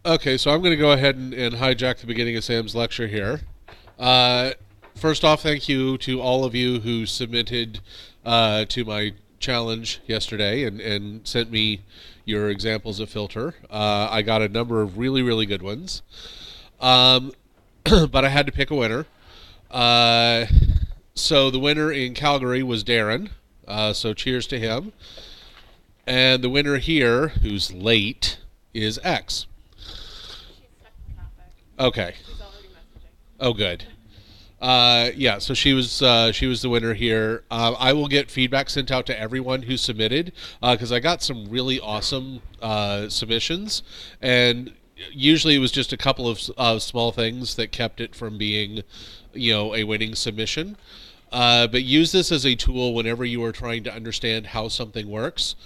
Okay, so I'm going to go ahead and hijack the beginning of Sam's lecture here. First off, thank you to all of you who submitted to my challenge yesterday and sent me your examples of filter. I got a number of really, really good ones. But I had to pick a winner. So the winner in Calgary was Darren. So cheers to him. And the winner here, who's late, is X. Okay. Oh, good. Yeah, so she was the winner here. I will get feedback sent out to everyone who submitted because I got some really awesome submissions, and usually it was just a couple of small things that kept it from being, a winning submission. But use this as a tool whenever you are trying to understand how something works.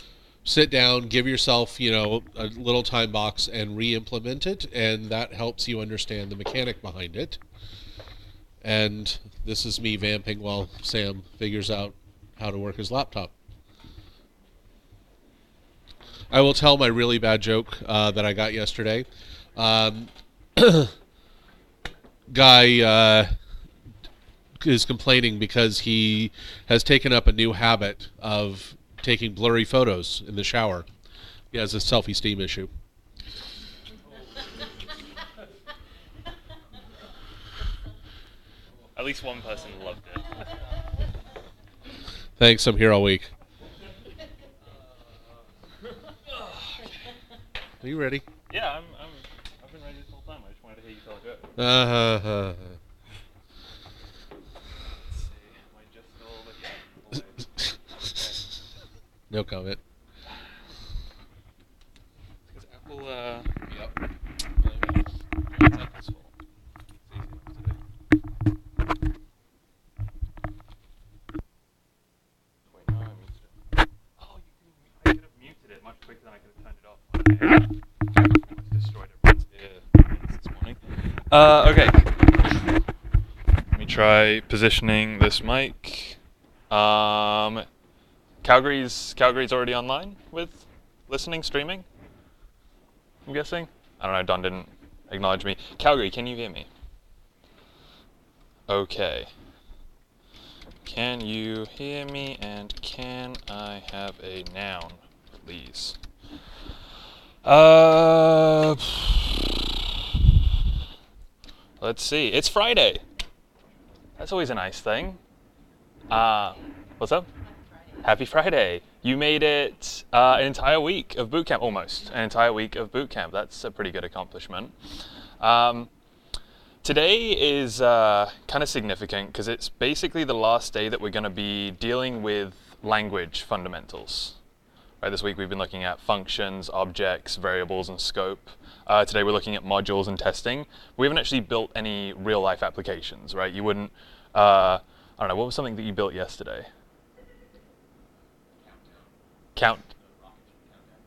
Sit down, give yourself, a little time box and re-implement it, and that helps you understand the mechanic behind it. And this is me vamping while Sam figures out how to work his laptop. I will tell my really bad joke that I got yesterday. Guy is complaining because he has taken up a new habit of taking blurry photos in the shower. He has a self-esteem issue. At least one person loved it. Thanks, I'm here all week. Are you ready? Yeah, I've been ready this whole time. I just wanted to hear you tell a joke. Uh-huh. Let's see. Am I just a little bit? No comment. Because Apple, Yep. it's Apple's fault. It's easy enough to do. Wait, no, I muted it. Oh, I could have muted it much quicker than I could have turned it off. It's destroyed everyone's ear this morning. Okay. Let me try positioning this mic. Calgary's already online with listening, streaming, I'm guessing? I don't know, Don didn't acknowledge me. Calgary, can you hear me? Okay. Can you hear me, and can I have a noun, please? Let's see. It's Friday. That's always a nice thing. What's up? Happy Friday. You made it an entire week of boot camp, almost. An entire week of boot camp. That's a pretty good accomplishment. Today is kind of significant because it's basically the last day that we're going to be dealing with language fundamentals. Right, this week we've been looking at functions, objects, variables, and scope. Today we're looking at modules and testing. We haven't actually built any real-life applications, right? You wouldn't, I don't know, what was something that you built yesterday?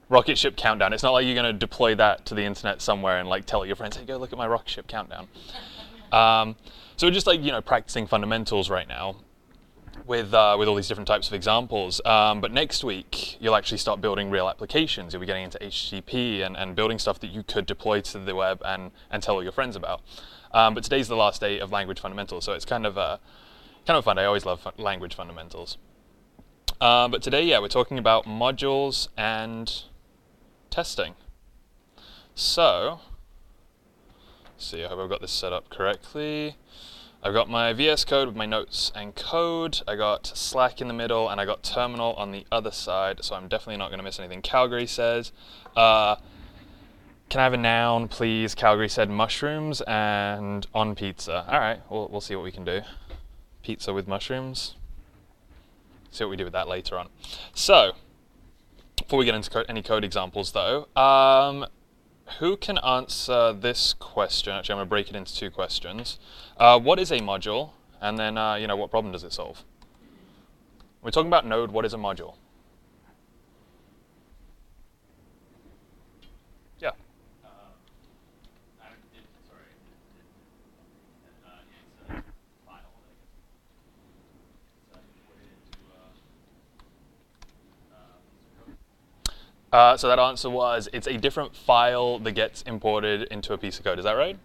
Rocket ship countdown. It's not like you're going to deploy that to the internet somewhere and like tell your friends, hey, go look at my rocket ship countdown. So we're just like, practicing fundamentals right now with all these different types of examples. But next week, you'll actually start building real applications. You'll be getting into HTTP and building stuff that you could deploy to the web and tell all your friends about. But today's the last day of language fundamentals, so it's kind of fun. I always love language fundamentals. But today, yeah, we're talking about modules and testing. So, let's see, I hope I've got this set up correctly. I've got my VS Code with my notes and code. I got Slack in the middle, and I got terminal on the other side, so I'm definitely not going to miss anything Calgary says. Can I have a noun, please? Calgary said mushrooms and on pizza. All right, we'll see what we can do. Pizza with mushrooms. See what we do with that later on. So, before we get into any code examples though, who can answer this question? Actually, I'm going to break it into two questions. What is a module? And then, what problem does it solve? We're talking about Node. What is a module? Yeah. So that answer was, it's a different file that gets imported into a piece of code. Is that right?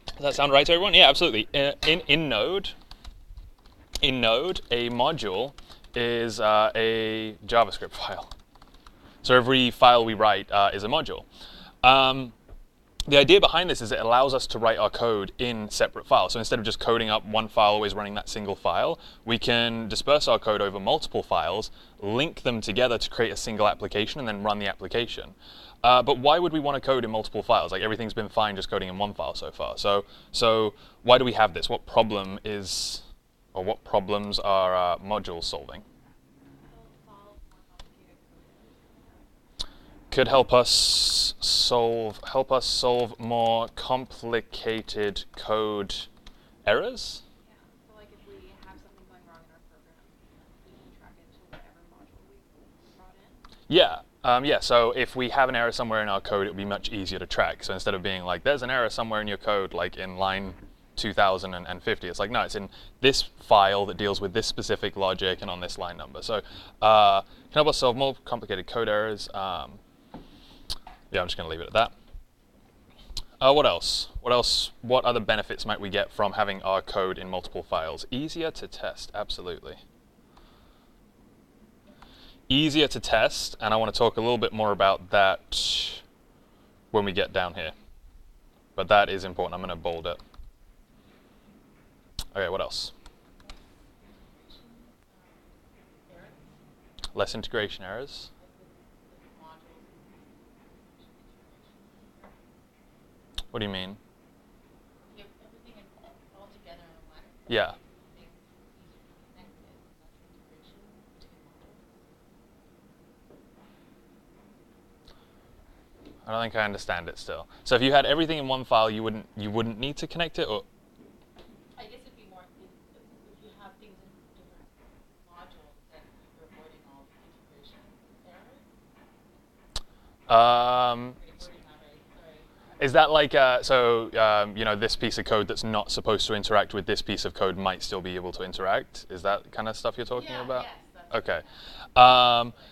Does that sound right to everyone? Yeah, absolutely. In Node, a module is a JavaScript file. So every file we write is a module. The idea behind this is it allows us to write our code in separate files. So instead of just coding up one file, always running that single file, we can disperse our code over multiple files, link them together to create a single application, and then run the application. But why would we want to code in multiple files? Like, everything's been fine just coding in one file so far. So why do we have this? What problem is, or what problems are modules solving? Could help us solve more complicated code errors. Yeah. So like if we have something going wrong in our program, we can track it to whatever module we brought in. Yeah. So if we have an error somewhere in our code, it would be much easier to track. So instead of being like, there's an error somewhere in your code, like in line 2050, it's like, no, it's in this file that deals with this specific logic and on this line number. So can help us solve more complicated code errors. Yeah, I'm just going to leave it at that. What else? What other benefits might we get from having our code in multiple files? Easier to test, absolutely. Easier to test, and I want to talk a little bit more about that when we get down here. But that is important. I'm going to bold it. Okay, what else? Less integration errors. What do you mean? You have everything all together in one. Yeah. I don't think I understand it still. So if you had everything in one file, you wouldn't need to connect it, or? I guess it'd be more if you have things in different modules, then you're avoiding all the integration errors. Is that like, you know, this piece of code that's not supposed to interact with this piece of code might still be able to interact? Is that kind of stuff you're talking about? Yes, okay.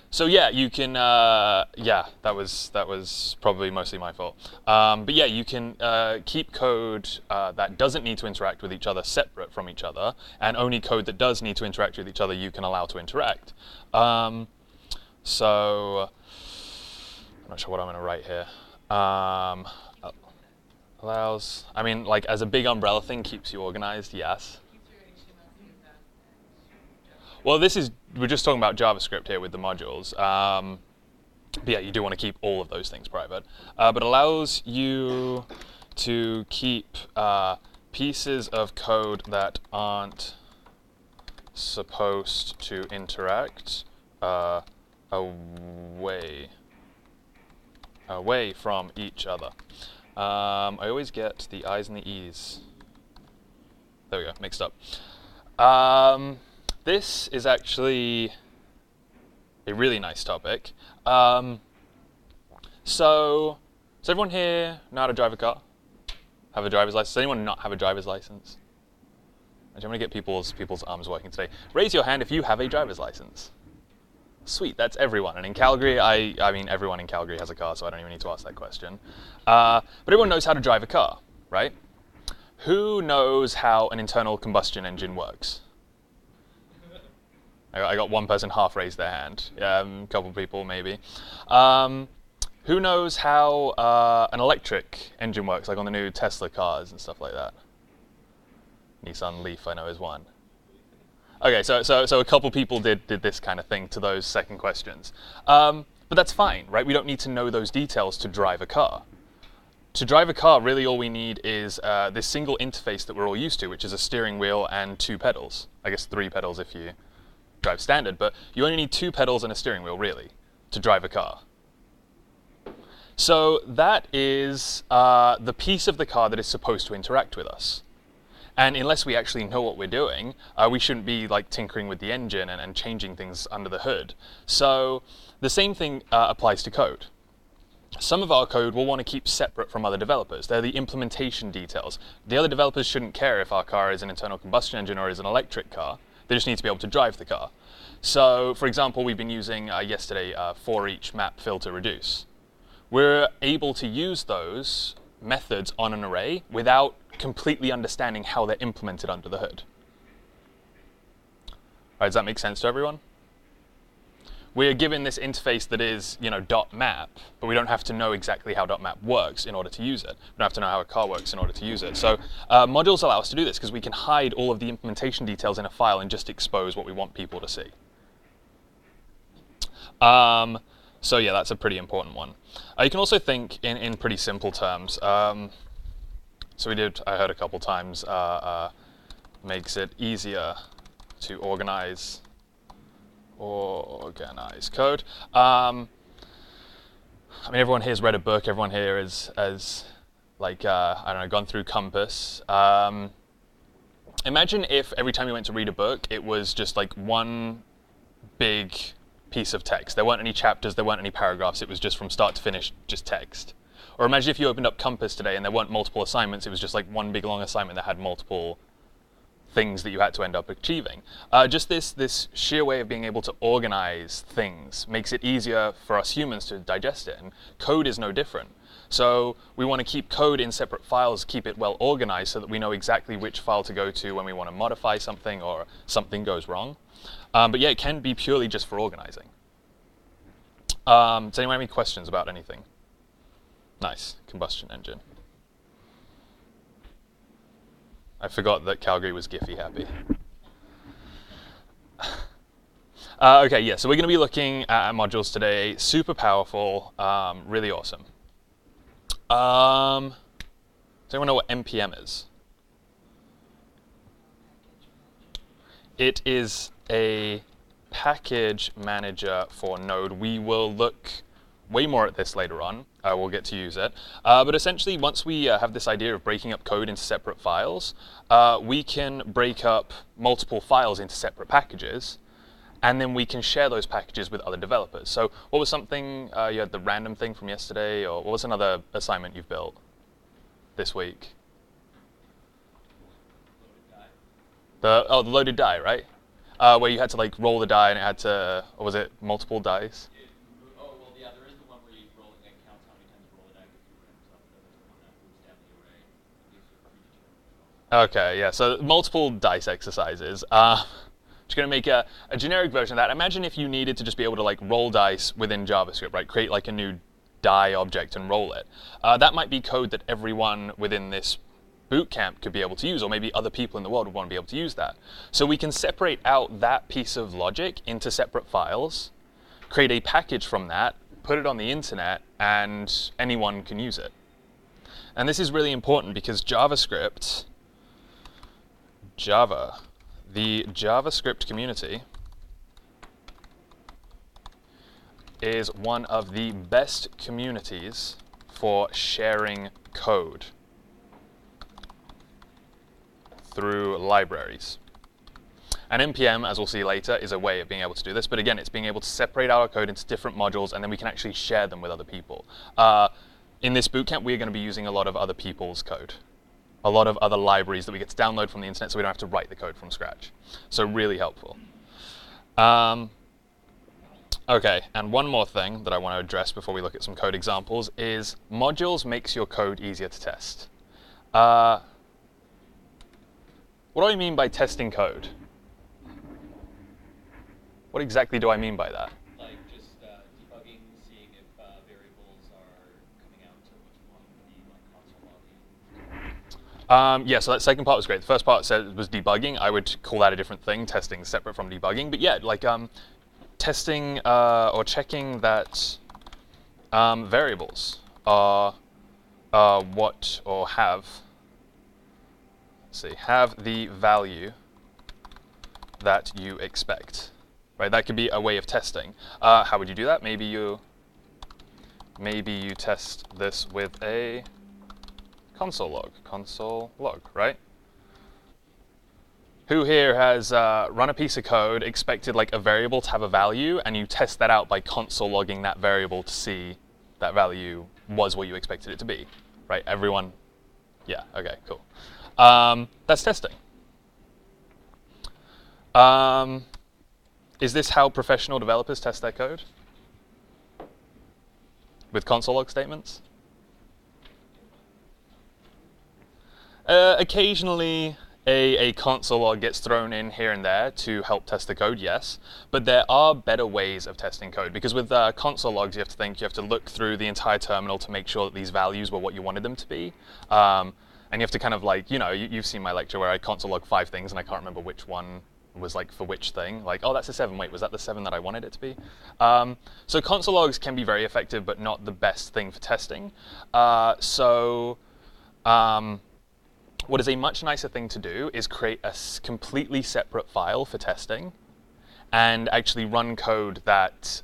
So yeah, you can, yeah, that was probably mostly my fault. But yeah, you can keep code that doesn't need to interact with each other separate from each other, and only code that does need to interact with each other you can allow to interact. So, I'm not sure what I'm going to write here. Allows, I mean, like, as a big umbrella thing, keeps you organized, yes. Well, we're just talking about JavaScript here with the modules. But yeah, you do want to keep all of those things private. But allows you to keep pieces of code that aren't supposed to interact away from each other. I always get the I's and the E's. There we go, mixed up. This is actually a really nice topic. So, does everyone here know how to drive a car? Have a driver's license? Does anyone not have a driver's license? I'm going to get people's arms working today. Raise your hand if you have a driver's license. Sweet, that's everyone. And in Calgary, I mean, everyone in Calgary has a car, so I don't even need to ask that question. But everyone knows how to drive a car, right? Who knows how an internal combustion engine works? I got one person half raised their hand. Yeah, a couple people maybe. Who knows how an electric engine works, like on the new Tesla cars and stuff like that? Nissan Leaf, I know, is one. Okay, so a couple people did this kind of thing to those second questions. But that's fine, right? We don't need to know those details to drive a car. To drive a car, really all we need is this single interface that we're all used to, which is a steering wheel and 2 pedals. I guess 3 pedals if you drive standard, but you only need 2 pedals and a steering wheel, really, to drive a car. So that is the piece of the car that is supposed to interact with us. And unless we actually know what we're doing, we shouldn't be like tinkering with the engine and changing things under the hood. So the same thing applies to code. Some of our code we'll want to keep separate from other developers. They're the implementation details. The other developers shouldn't care if our car is an internal combustion engine or is an electric car. They just need to be able to drive the car. So, for example, we've been using yesterday for each map filter reduce. We're able to use those methods on an array without completely understanding how they're implemented under the hood. All right, does that make sense to everyone? We're given this interface that is, .map, but we don't have to know exactly how .map works in order to use it. We don't have to know how a car works in order to use it. So modules allow us to do this because we can hide all of the implementation details in a file and just expose what we want people to see. So yeah, that's a pretty important one. You can also think in pretty simple terms. I heard a couple times, makes it easier to organize code. I mean, everyone here has read a book. Everyone here has like, I don't know, gone through Compass. Imagine if every time you went to read a book, it was just like one big piece of text. There weren't any chapters, there weren't any paragraphs. It was just from start to finish, just text. Or imagine if you opened up Compass today and there weren't multiple assignments. It was just like one big long assignment that had multiple things that you had to end up achieving. Just this sheer way of being able to organize things makes it easier for us humans to digest it, and code is no different. So we want to keep code in separate files, keep it well organized so that we know exactly which file to go to when we want to modify something or something goes wrong. But yeah, it can be purely just for organizing. Does anyone have any questions about anything? Nice, combustion engine. I forgot that Calgary was Giphy happy. Okay, yeah, so we're going to be looking at modules today. Super powerful, really awesome. Does anyone know what NPM is? It is a package manager for Node. We will look way more at this later on. We'll get to use it. But essentially, once we have this idea of breaking up code into separate files, we can break up multiple files into separate packages, and then we can share those packages with other developers. So what was something, you had the random thing from yesterday, or what was another assignment you've built this week? The loaded die, right? Where you had to like roll the die and it had to, or was it multiple dice? Yeah, there is the one where you roll it and it counts how many times you roll the die because you ramps up the one that moves down the array. It gives you a predetermined result. Okay, yeah, so multiple dice exercises. Just going to make a generic version of that. Imagine if you needed to just be able to like roll dice within JavaScript, right? Create like a new die object and roll it. That might be code that everyone within this bootcamp could be able to use, or maybe other people in the world would want to be able to use that. So we can separate out that piece of logic into separate files, create a package from that, put it on the internet, and anyone can use it. And this is really important because JavaScript, the JavaScript community is one of the best communities for sharing code through libraries. And NPM, as we'll see later, is a way of being able to do this. But again, it's being able to separate our code into different modules, and then we can actually share them with other people. In this bootcamp, we're going to be using a lot of other people's code, a lot of other libraries that we get to download from the internet, so we don't have to write the code from scratch. So really helpful. Okay, and one more thing that I want to address before we look at some code examples is modules makes your code easier to test. What do I mean by testing code? What exactly do I mean by that? Like just debugging, seeing if variables are coming out to what you want to be like console logging. Yeah, so that second part was great. The first part said was debugging. I would call that a different thing, testing separate from debugging. But yeah, like testing or checking that variables are what or have, let's see, have the value that you expect. Right, that could be a way of testing. How would you do that? Maybe you test this with a console log, right? Who here has run a piece of code, expected like a variable to have a value, and you test that out by console logging that variable to see that value was what you expected it to be, right? Everyone, yeah, okay, cool. That's testing. Is this how professional developers test their code? With console log statements? Occasionally, a console log gets thrown in here and there to help test the code, yes. But there are better ways of testing code, because with console logs, you have to look through the entire terminal to make sure that these values were what you wanted them to be. And you have to kind of like, you've seen my lecture where I console log 5 things and I can't remember which one was like for which thing. Like, oh, that's a 7. Wait, was that the 7 that I wanted it to be? So console logs can be very effective, but not the best thing for testing. What is a much nicer thing to do is create a completely separate file for testing and actually run code that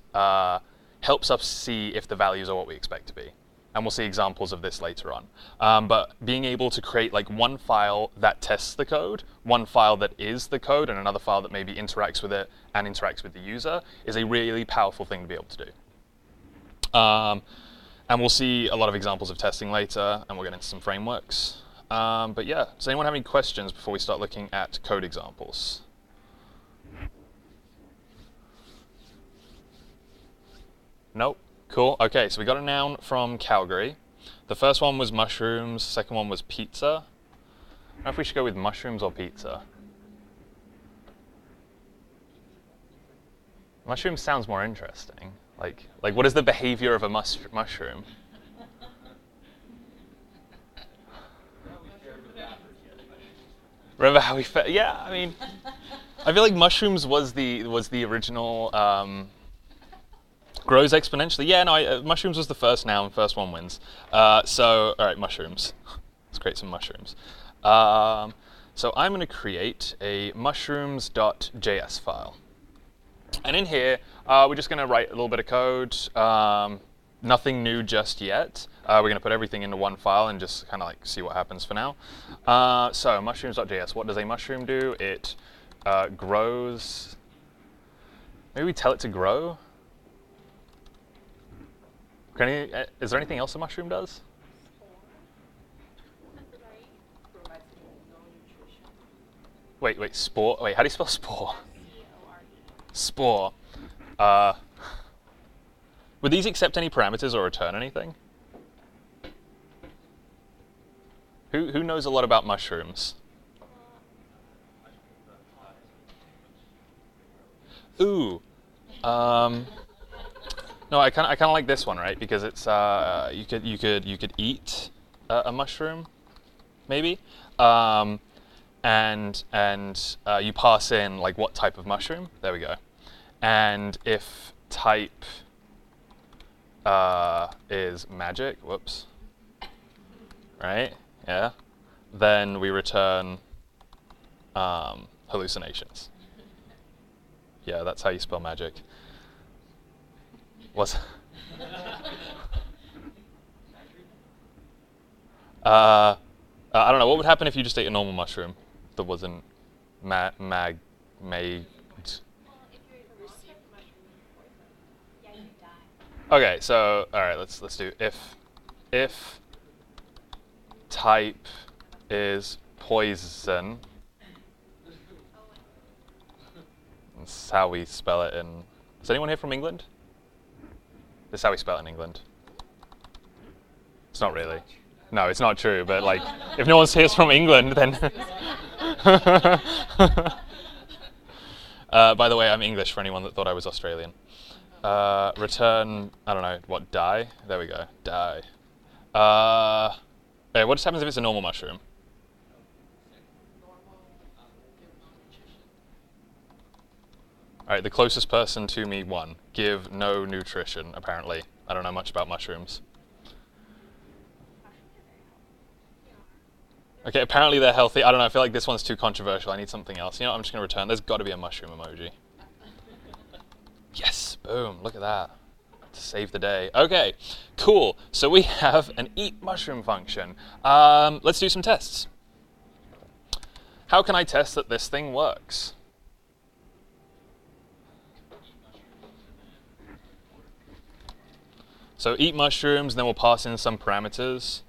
helps us see if the values are what we expect to be. And we'll see examples of this later on. But being able to create like one file that tests the code, one file that is the code, and another file that maybe interacts with it and interacts with the user is a really powerful thing to be able to do. And we'll see a lot of examples of testing later, and we'll get into some frameworks. But yeah, does anyone have any questions before we start looking at code examples? Nope. Cool. Okay, so we got a noun from Calgary. The first one was mushrooms, second one was pizza. I don't know if we should go with mushrooms or pizza. Mushroom sounds more interesting. Like what is the behavior of a mushroom? Remember how we fed? Yeah, I mean, I feel like mushrooms was the original. Grows exponentially. Yeah, no, mushrooms was the first noun. First one wins. So, all right, mushrooms. Let's create some mushrooms. So I'm going to create a mushrooms.js file. And in here, we're just going to write a little bit of code. Nothing new just yet. We're going to put everything into one file and just kind of like see what happens for now. So mushrooms.js, what does a mushroom do? It grows. Maybe we tell it to grow. Is there anything else a mushroom does? Wait, spore. Wait, how do you spell spore? Spore. Would these accept any parameters or return anything? Who knows a lot about mushrooms? Ooh. No, I kind of like this one, right? Because it's you could eat a mushroom, maybe, and you pass in like what type of mushroom. There we go. And if type is magic, whoops, right? Yeah. Then we return hallucinations. Yeah, that's how you spell magic. What's I don't know. What would happen if you just ate a normal mushroom that wasn't made? Okay, so all right, let's do if type is poison. That's how we spell it in. Is anyone here from England? This is how we spell it in England. It's not really. No, it's not true, but like, if no one here's from England, then... by the way, I'm English for anyone that thought I was Australian. Return, I don't know, what, die? There we go, die. What just happens if it's a normal mushroom? Alright, the closest person to me won. Give no nutrition, apparently. I don't know much about mushrooms. Okay, apparently they're healthy. I don't know, I feel like this one's too controversial. I need something else. You know what, I'm just going to return. There's got to be a mushroom emoji. Yes, boom, look at that. To save the day. Okay, cool. So we have an eat mushroom function. Let's do some tests. How can I test that this thing works? So eat mushrooms, and then we'll pass in some parameters.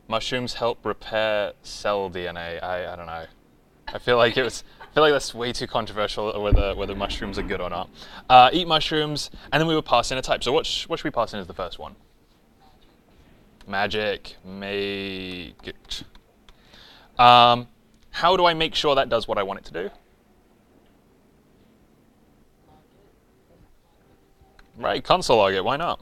Mushrooms help repair cell DNA. I don't know. I feel like it I feel like that's way too controversial whether mushrooms are good or not. Eat mushrooms, and then we would pass in a type. So what should we pass in as the first one? Magic. Make it. How do I make sure that does what I want it to do? Right, console log it, why not?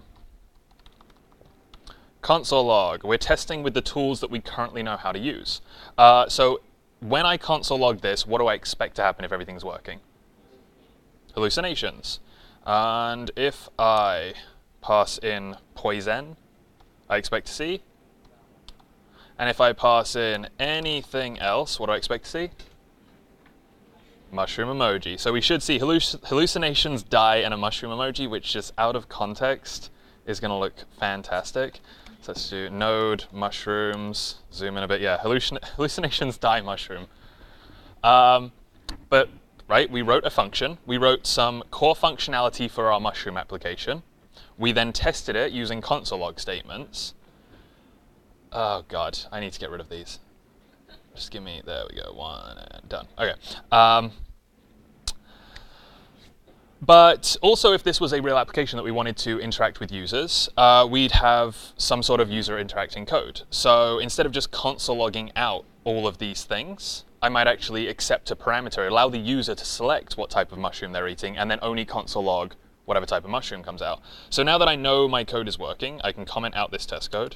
Console log, we're testing with the tools that we currently know how to use. So when I console log this, what do I expect to happen if everything's working? Hallucinations. And if I pass in poison, I expect to see. And if I pass in anything else, what do I expect to see? Mushroom emoji. So we should see hallucinations, die, and a mushroom emoji, which just out of context is going to look fantastic. So let's do node, mushrooms, zoom in a bit. Yeah, hallucinations, die, mushroom. But, right, we wrote a function. We wrote some core functionality for our mushroom application. We then tested it using console log statements. Oh, God, I need to get rid of these. Just give me, there we go, one, and done. Okay. But also, if this was a real application that we wanted to interact with users, we'd have some sort of user interacting code. So instead of just console logging out all of these things, I might actually accept a parameter, allow the user to select what type of mushroom they're eating, and then only console log whatever type of mushroom comes out. So now that I know my code is working, I can comment out this test code.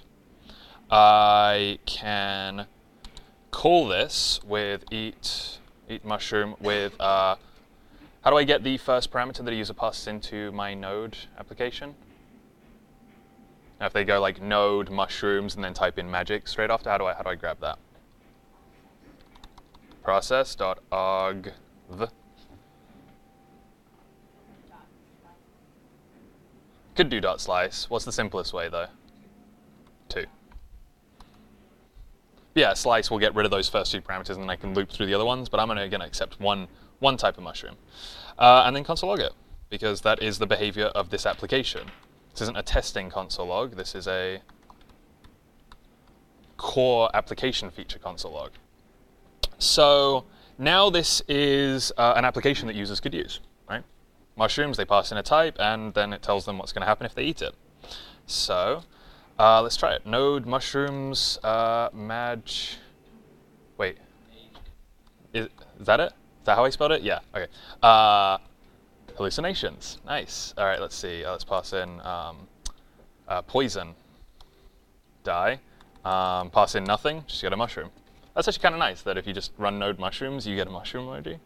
I can call this with eat mushroom with, how do I get the first parameter that a user passes into my node application? Now if they go like node mushrooms and then type in magic straight after, how do I grab that? Process.argv. Could do .slice. What's the simplest way though? 2. Yeah, slice will get rid of those first 2 parameters and then I can loop through the other ones, but I'm only going to accept one type of mushroom. And then console log it, because that is the behavior of this application. This isn't a testing console log, this is a core application feature console log. So now this is an application that users could use, right? Mushrooms, they pass in a type, and then it tells them what's going to happen if they eat it. So let's try it. Node mushrooms, wait. Is that it? Is that how I spelled it? Yeah, okay. Hallucinations, nice. All right, let's see. Let's pass in poison, die. Pass in nothing, just get a mushroom. That's actually kind of nice that if you just run node mushrooms, you get a mushroom emoji.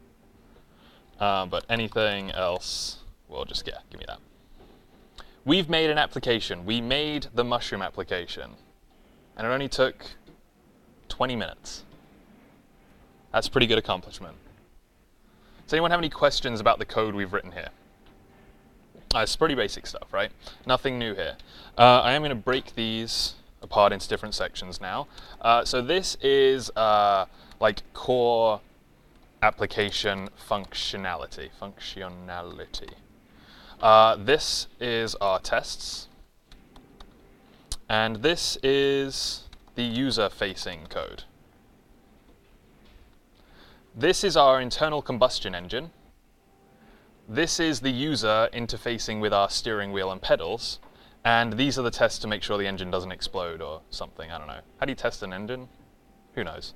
But anything else, well, just, yeah, give me that. We've made an application. We made the mushroom application. And it only took 20 minutes. That's a pretty good accomplishment. Does anyone have any questions about the code we've written here? It's pretty basic stuff, right? Nothing new here. I am going to break these apart into different sections now. So this is like core application functionality. This is our tests. And this is the user-facing code. This is our internal combustion engine. This is the user interfacing with our steering wheel and pedals. And these are the tests to make sure the engine doesn't explode or something. I don't know. How do you test an engine? Who knows?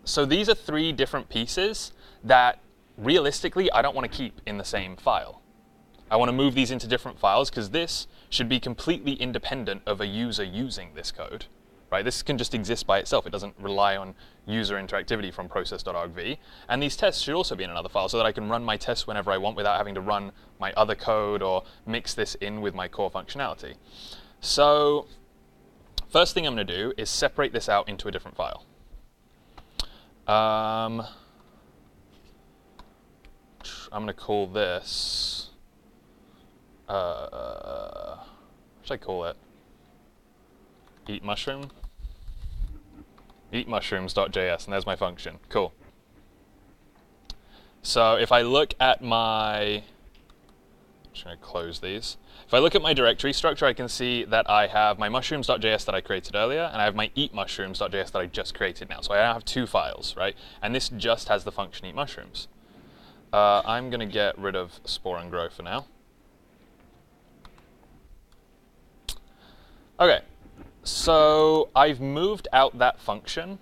So these are 3 different pieces that realistically I don't want to keep in the same file. I want to move these into different files because this should be completely independent of a user using this code. Right? This can just exist by itself. It doesn't rely on user interactivity from process.argv. And these tests should also be in another file so that I can run my tests whenever I want without having to run my other code or mix this in with my core functionality. So first thing I'm going to do is separate this out into a different file. I'm going to call this, what should I call it? Eat mushroom? Eat mushrooms.js, and there's my function. Cool. So if I look at my, Just going to close these. If I look at my directory structure, I can see that I have my mushrooms.js that I created earlier, and I have my eatmushrooms.js that I just created now. So I now have 2 files, right? And this just has the function eat mushrooms. I'm going to get rid of spore and grow for now. Okay, so I've moved out that function.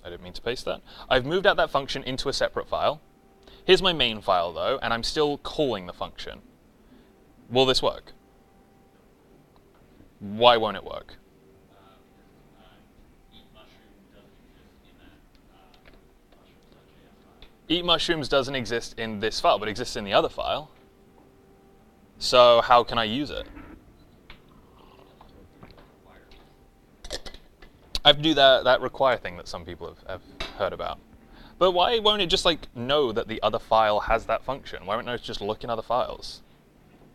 I didn't mean to paste that. I've moved out that function into a separate file. Here's my main file, though, and I'm still calling the function. Will this work? Why won't it work? Eat mushrooms doesn't exist in this file, but it exists in the other file. So how can I use it? I have to do that require thing that some people have heard about. But why won't it just like know that the other file has that function? Why won't it just look in other files?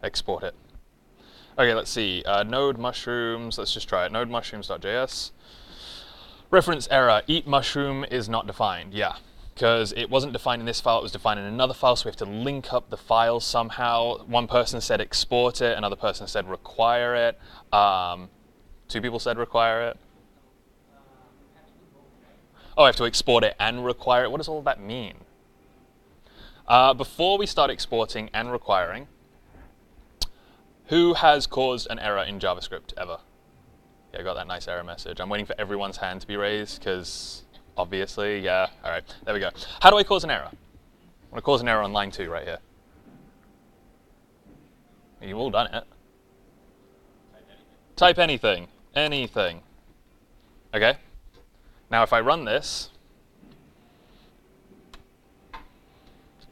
Export it. Okay, let's see. Node mushrooms. Let's just try it. Node mushrooms.js. Reference error. Eat mushroom is not defined. Yeah, because it wasn't defined in this file. It was defined in another file. So we have to link up the files somehow. One person said export it. Another person said require it. 2 people said require it. Oh, I have to export it and require it. What does all of that mean? Before we start exporting and requiring, who has caused an error in JavaScript ever? Yeah, I got that nice error message. I'm waiting for everyone's hand to be raised because obviously, yeah. All right, there we go. How do I cause an error? I want to cause an error on line 2 right here. You've all done it. Type anything. Anything. Okay. Now if I run this,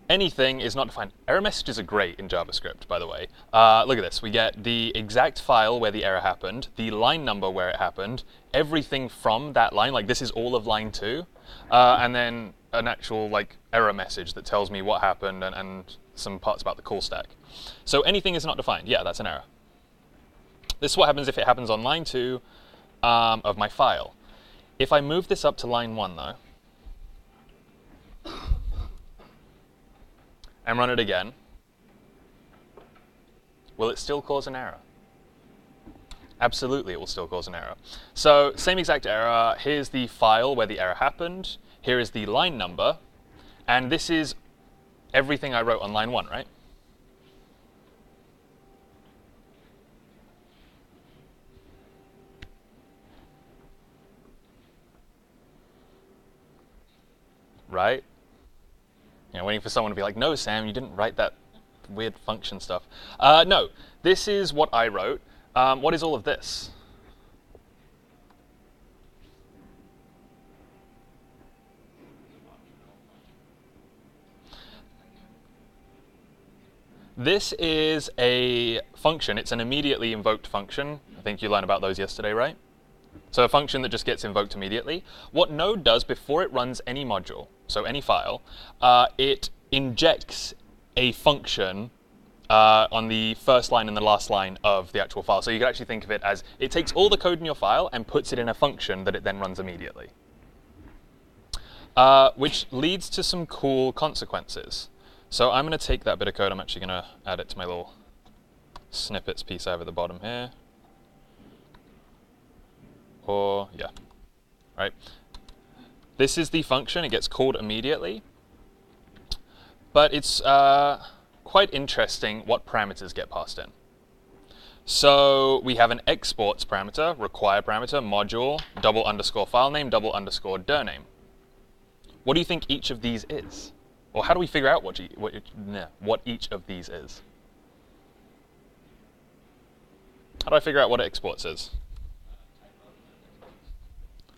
anything is not defined. Error messages are great in JavaScript, by the way. Look at this. We get the exact file where the error happened, the line number where it happened, everything from that line, like this is all of line 2, and then an actual like error message that tells me what happened and some parts about the call stack. So anything is not defined. Yeah, that's an error. This is what happens if it happens on line 2 of my file. If I move this up to line 1, though, and run it again, will it still cause an error? Absolutely, it will still cause an error. So, same exact error. Here's the file where the error happened. Here is the line number. And this is everything I wrote on line 1, right? Right? You know, waiting for someone to be like, no, Sam, you didn't write that weird function stuff. No, this is what I wrote. What is all of this? This is a function. It's an immediately invoked function. I think you learned about those yesterday, right? So a function that just gets invoked immediately. What Node does before it runs any module, so any file, it injects a function on the first line and the last line of the actual file. So you can actually think of it as it takes all the code in your file and puts it in a function that it then runs immediately. Which leads to some cool consequences. So I'm going to take that bit of code. I'm actually going to add it to my little snippets piece over the bottom here. Or, yeah, right. This is the function. It gets called immediately. But it's quite interesting what parameters get passed in. So we have an exports parameter, require parameter, module, double underscore file name, double underscore dir name. What do you think each of these is? Or how do we figure out what each of these is? How do I figure out what exports is?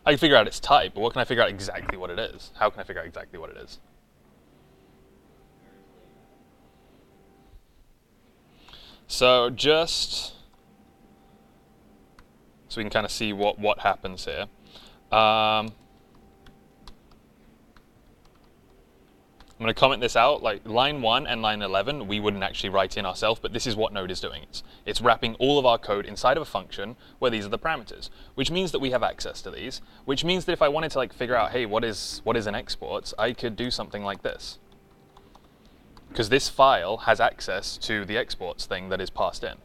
I can figure out its type, but what can I figure out exactly what it is? How can I figure out exactly what it is? So just so we can kind of see what happens here. I'm going to comment this out, like line 1 and line 11 we wouldn't actually write in ourselves, but this is what Node is doing. It's wrapping all of our code inside of a function where these are the parameters, which means that we have access to these, which means that if I wanted to like figure out, hey, what is an export, I could do something like this. because this file has access to the exports thing that is passed in.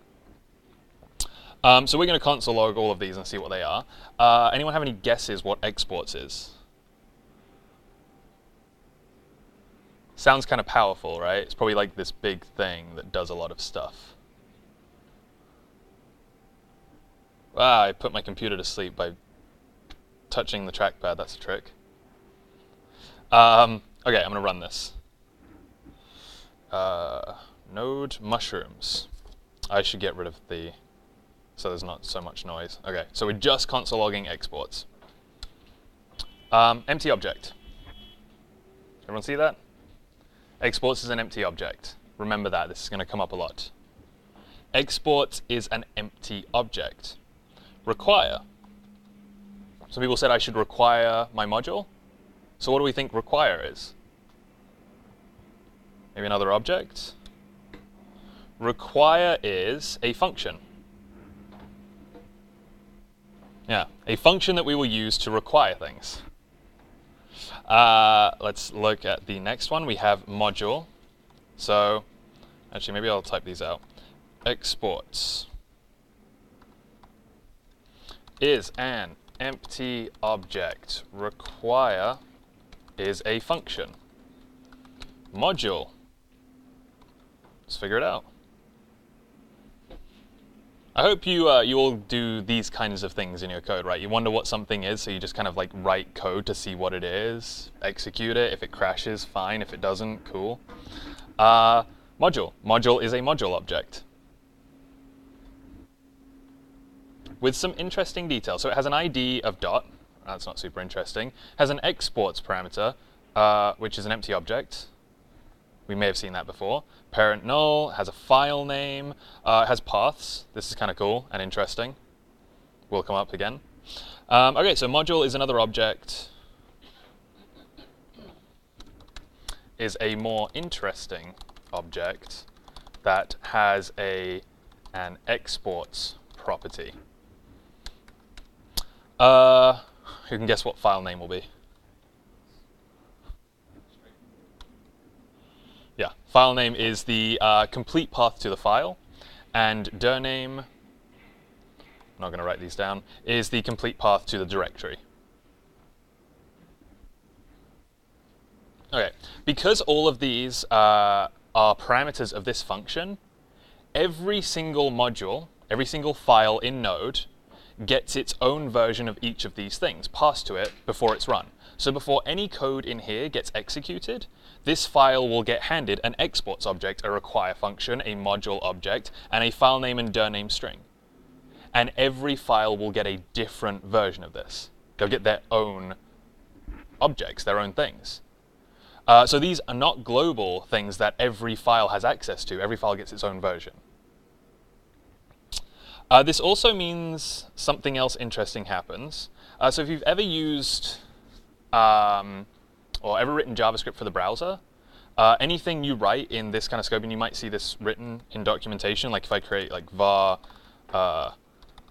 So we're going to console log all of these and see what they are. Anyone have any guesses what exports is? Sounds kind of powerful, right? It's probably like this big thing that does a lot of stuff. Ah, I put my computer to sleep by touching the trackpad. That's a trick. Okay, I'm going to run this. Node mushrooms. I should get rid of the... so there's not so much noise. Okay, so we're just console logging exports. Empty object. Everyone see that? Exports is an empty object. Remember that, this is going to come up a lot. Exports is an empty object. Require. Some people said I should require my module. So what do we think require is? Maybe another object? Require is a function. Yeah, a function that we will use to require things. Let's look at the next one. We have module. So, actually, maybe I'll type these out. Exports is an empty object. Require is a function. Module. Let's figure it out. I hope you all do these kinds of things in your code, right? You wonder what something is, so you just kind of like write code to see what it is, execute it. If it crashes, fine. If it doesn't, cool. Module. Module is a module object with some interesting details. So it has an ID of dot. That's not super interesting. Has an exports parameter, which is an empty object. We may have seen that before. Parent null, has a file name, has paths. This is kind of cool and interesting. Will come up again. Okay, so module is another object. Is a more interesting object that has an exports property. Who can guess what file name will be? Yeah, file name is the complete path to the file, and dir name, I'm not going to write these down, is the complete path to the directory. Okay, because all of these are parameters of this function, every single module, every single file in Node gets its own version of each of these things passed to it before it's run. So before any code in here gets executed, this file will get handed an exports object, a require function, a module object, and a file name and dir name string. And every file will get a different version of this. They'll get their own objects, their own things. So these are not global things that every file has access to. Every file gets its own version. This also means something else interesting happens. So if you've ever used or ever written JavaScript for the browser, anything you write in this kind of scope, and you might see this written in documentation, like if I create like var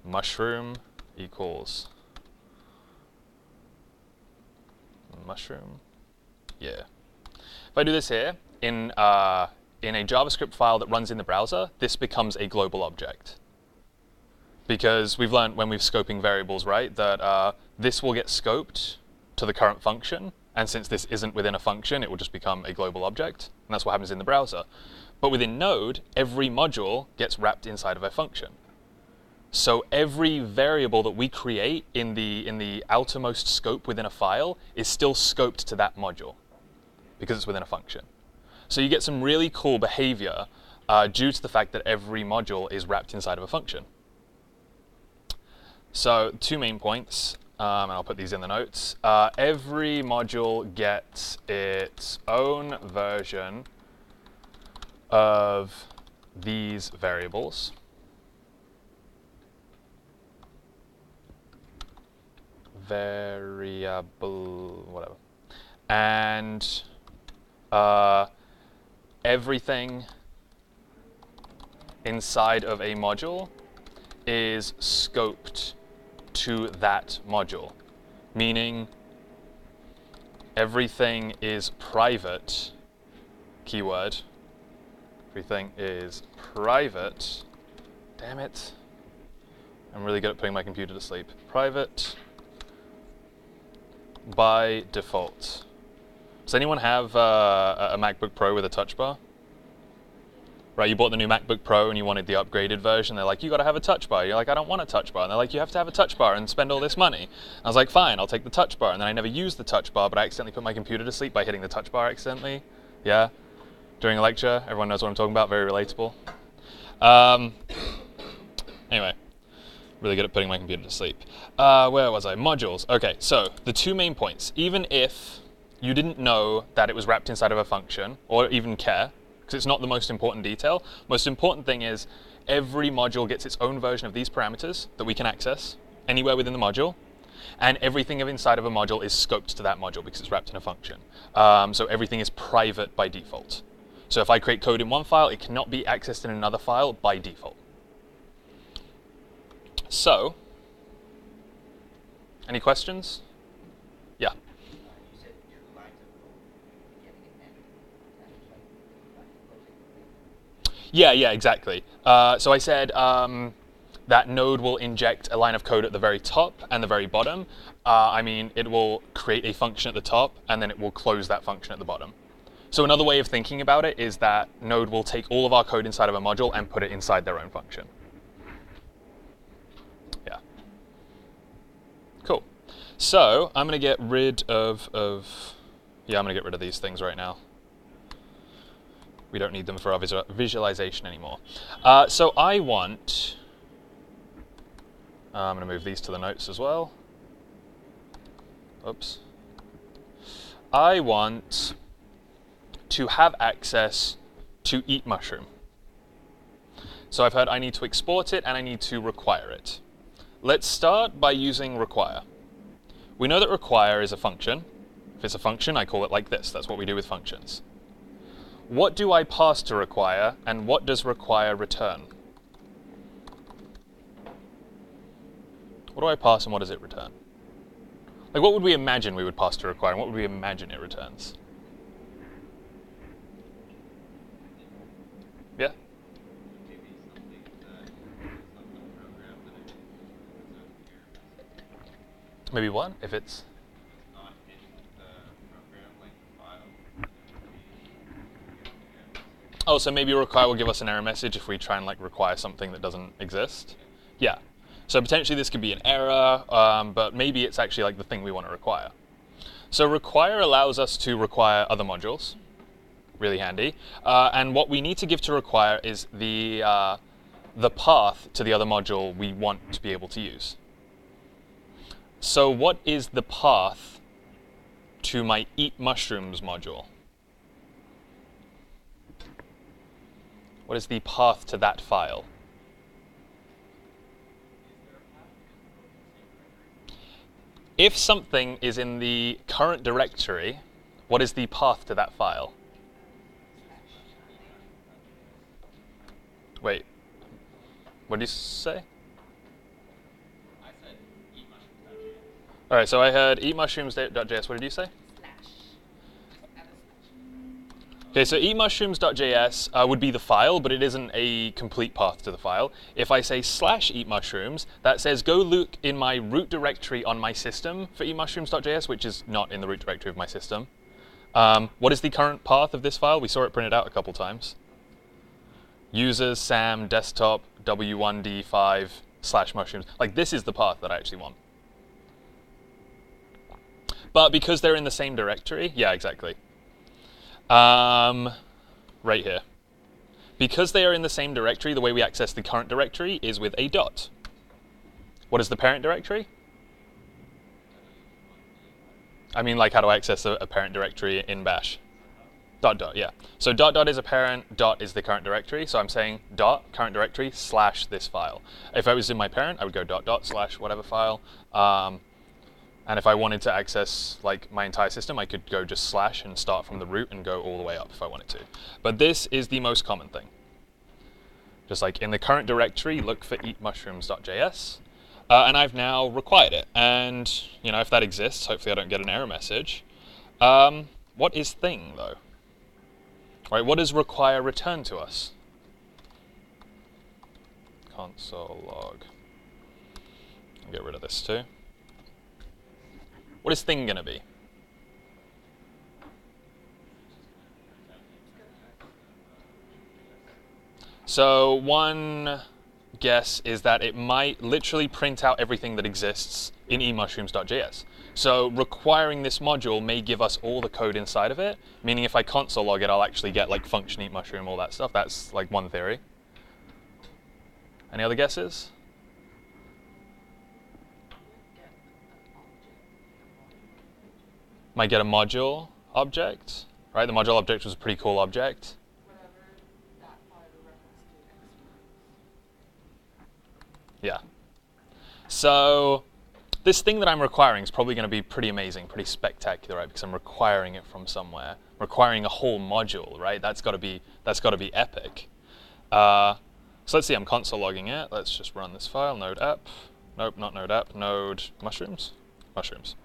mushroom equals mushroom, yeah. If I do this here in a JavaScript file that runs in the browser, this becomes a global object. Because we've learned when we're scoping variables, right, that this will get scoped to the current function, and since this isn't within a function, it will just become a global object, and that's what happens in the browser. But within Node, every module gets wrapped inside of a function. So every variable that we create in the outermost scope within a file is still scoped to that module, because it's within a function. So you get some really cool behavior due to the fact that every module is wrapped inside of a function. So 2 main points, and I'll put these in the notes. Every module gets its own version of these variables. Variable, whatever. And everything inside of a module is scoped to that module, meaning everything is private, keyword, everything is private. Damn it. I'm really good at putting my computer to sleep. Private by default. Does anyone have a MacBook Pro with a touch bar? Right, you bought the new MacBook Pro and you wanted the upgraded version. They're like, you gotta have a touch bar. You're like, I don't want a touch bar. And they're like, you have to have a touch bar and spend all this money. I was like, fine, I'll take the touch bar. And then I never used the touch bar, but I accidentally put my computer to sleep by hitting the touch bar accidentally. Yeah, during a lecture. Everyone knows what I'm talking about, very relatable. Anyway, really good at putting my computer to sleep. Where was I? Modules. Okay, so the two main points. Even if you didn't know that it was wrapped inside of a function, or even care, because it's not the most important detail. Most important thing is every module gets its own version of these parameters that we can access anywhere within the module, and everything inside of a module is scoped to that module because it's wrapped in a function. So everything is private by default. So if I create code in one file, it cannot be accessed in another file by default. So, any questions? Yeah. Yeah, exactly. So I said that node will inject a line of code at the very top and the very bottom. I mean, it will create a function at the top, and then it will close that function at the bottom. So another way of thinking about it is that node will take all of our code inside of a module and put it inside their own function. Yeah. Cool. So I'm going to get rid of I'm going to get rid of these things right now. We don't need them for our visualization anymore. So I want, I'm going to move these to the notes as well. Oops. I want to have access to eat mushroom. So I've heard I need to export it and I need to require it. Let's start by using require. We know that require is a function. If it's a function, I call it like this. That's what we do with functions. What do I pass to require, and what does require return? What do I pass and what does it return? Like, what would we imagine we would pass to require, and what would we imagine it returns? Yeah? Maybe what? If it's not in the program, like the file. Oh, so maybe require will give us an error message if we try and like require something that doesn't exist? Yeah. So potentially this could be an error, but maybe it's actually like the thing we want to require. So require allows us to require other modules. Really handy. And what we need to give to require is the path to the other module we want to be able to use. So what is the path to my eat mushrooms module? What is the path to that file? If something is in the current directory, what is the path to that file? Wait, what did you say? I said eatmushrooms.js. All right, so I heard eatmushrooms.js. What did you say? Okay, so eatmushrooms.js would be the file, but it isn't a complete path to the file. If I say /eatmushrooms, that says go look in my root directory on my system for eatmushrooms.js, which is not in the root directory of my system. What is the current path of this file? We saw it printed out a couple times. Users, Sam, desktop, W01D5, /mushrooms. Like, this is the path that I actually want. But because they're in the same directory, yeah, exactly. Right here. Because they are in the same directory, the way we access the current directory is with a dot. What is the parent directory? I mean, like, how do I access a parent directory in Bash? Dot, yeah. So dot is a parent, dot is the current directory. So I'm saying dot current directory / this file. If I was in my parent, I would go dot / whatever file. And if I wanted to access like my entire system, I could go just / and start from the root and go all the way up if I wanted to. But this is the most common thing. Just like in the current directory, look for eatmushrooms.js. And I've now required it. And you know, if that exists, hopefully I don't get an error message. What is thing though? Right, what does require return to us? Console log. I'll get rid of this too. What is thing going to be? So one guess is that it might literally print out everything that exists in emushrooms.js. So requiring this module may give us all the code inside of it, meaning if I console log it, I'll actually get like function eat mushroom, all that stuff. That's like one theory. Any other guesses? Might get a module object, right? The module object was a pretty cool object. Yeah. So this thing that I'm requiring is probably going to be pretty amazing, pretty spectacular, right? Because I'm requiring it from somewhere, requiring a whole module, right? That's got to be epic. So let's see. I'm console logging it. Let's just run this file. Node app. Nope, not node app. Node mushrooms. Mushrooms.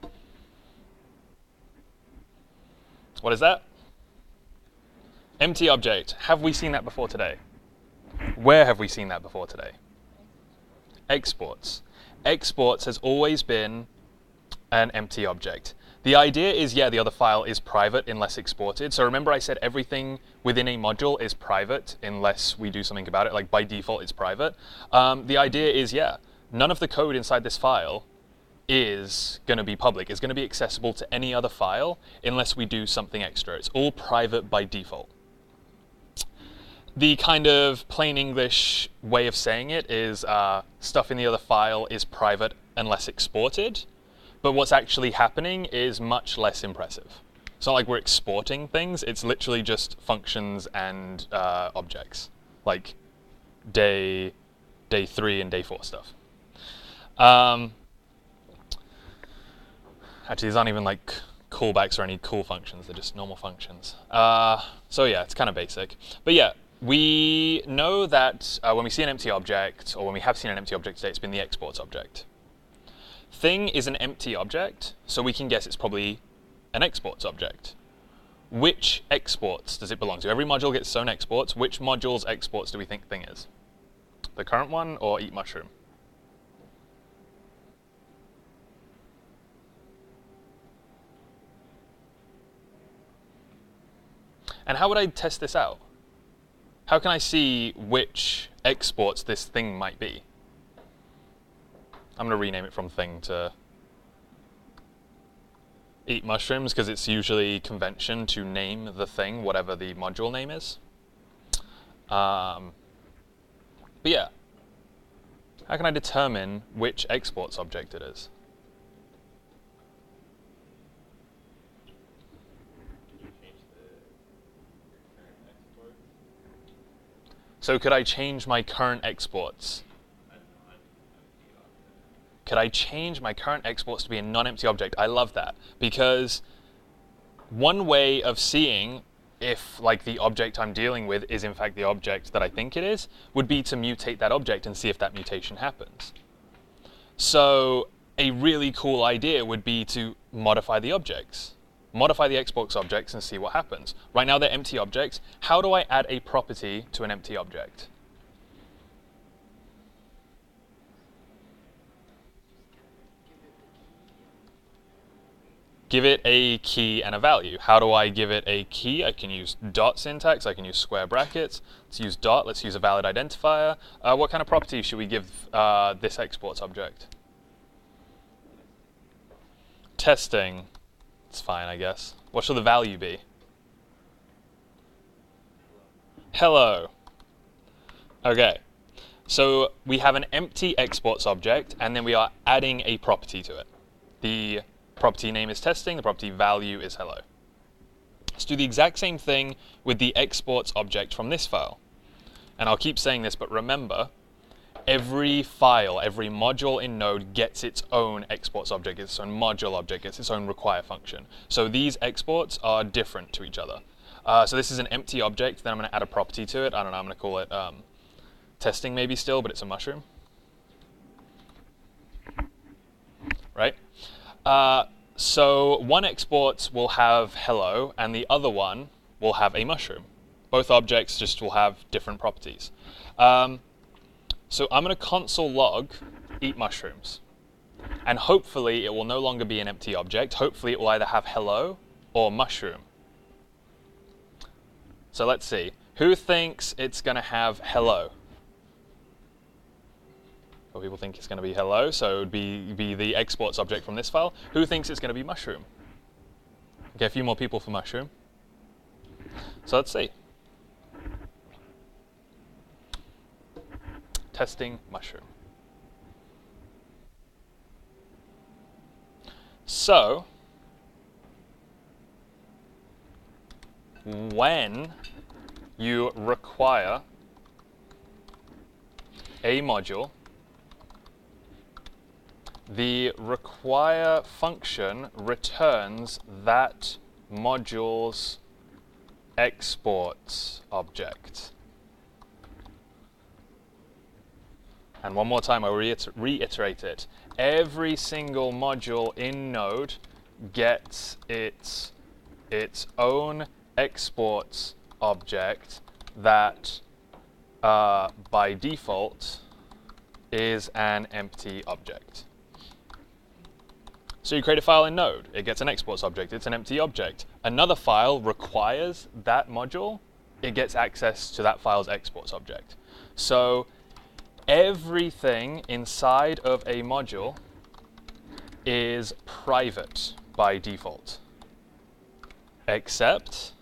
What is that? Empty object. Have we seen that before today? Where have we seen that before today? Exports. Exports has always been an empty object. The idea is, yeah, the other file is private unless exported. So remember I said everything within a module is private unless we do something about it. Like by default, it's private. The idea is, yeah, none of the code inside this file is going to be public. It's going to be accessible to any other file unless we do something extra. It's all private by default. The kind of plain English way of saying it is stuff in the other file is private unless exported, but what's actually happening is much less impressive. It's not like we're exporting things, it's literally just functions and objects, like day 3 and day 4 stuff. Actually, these aren't even like callbacks or any cool functions, they're just normal functions. So yeah, it's kind of basic. But yeah, we know that when we see an empty object, or when we have seen an empty object today, it's been the exports object. Thing is an empty object, so we can guess it's probably an exports object. Which exports does it belong to? Every module gets its own exports. Which module's exports do we think thing is? The current one or eat mushroom? And how would I test this out? How can I see which exports this thing might be? I'm going to rename it from thing to eat mushrooms because it's usually convention to name the thing whatever the module name is. But yeah, how can I determine which exports object it is? So could I change my current exports? Could I change my current exports to be a non-empty object? I love that, because one way of seeing if like the object I'm dealing with is in fact the object that I think it is would be to mutate that object and see if that mutation happens. So a really cool idea would be to modify the objects. Modify the exports objects and see what happens. Right now they're empty objects. How do I add a property to an empty object? Give it a key and a value. How do I give it a key? I can use dot syntax, I can use square brackets. Let's use dot, let's use a valid identifier. What kind of property should we give this exports object? Testing. It's fine, I guess. What should the value be? Hello. Okay. So we have an empty exports object, and then we are adding a property to it. The property name is testing, the property value is hello. Let's do the exact same thing with the exports object from this file. And I'll keep saying this, but remember, every file, every module in Node gets its own exports object, its own module object, its own require function. So these exports are different to each other. So this is an empty object, then I'm going to add a property to it. I don't know, I'm going to call it testing maybe still, but it's a mushroom. Right? So one export will have hello, and the other one will have a mushroom. Both objects just will have different properties. So I'm going to console log eat mushrooms. And hopefully it will no longer be an empty object. Hopefully it will either have hello or mushroom. So let's see. Who thinks it's going to have hello? Well, people think it's going to be hello, so it would be the exports object from this file. Who thinks it's going to be mushroom? Okay, a few more people for mushroom. So let's see. Testing mushroom. So, when you require a module, the require function returns that module's exports object. And one more time, I'll reiterate it. Every single module in Node gets its own exports object that by default is an empty object. So you create a file in Node, it gets an exports object, it's an empty object. Another file requires that module, it gets access to that file's exports object. So everything inside of a module is private by default, except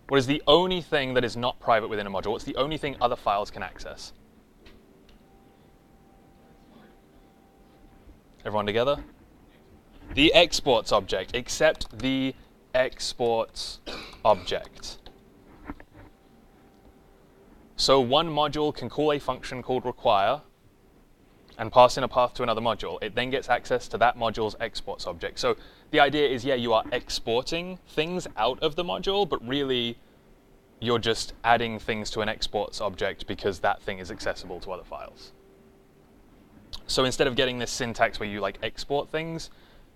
what is the only thing that is not private within a module? What's the only thing other files can access? Everyone together? The exports object, except the exports object. So one module can call a function called require and pass in a path to another module. It then gets access to that module's exports object. So the idea is, yeah, you are exporting things out of the module, but really you're just adding things to an exports object because that thing is accessible to other files. So instead of getting this syntax where you like export things,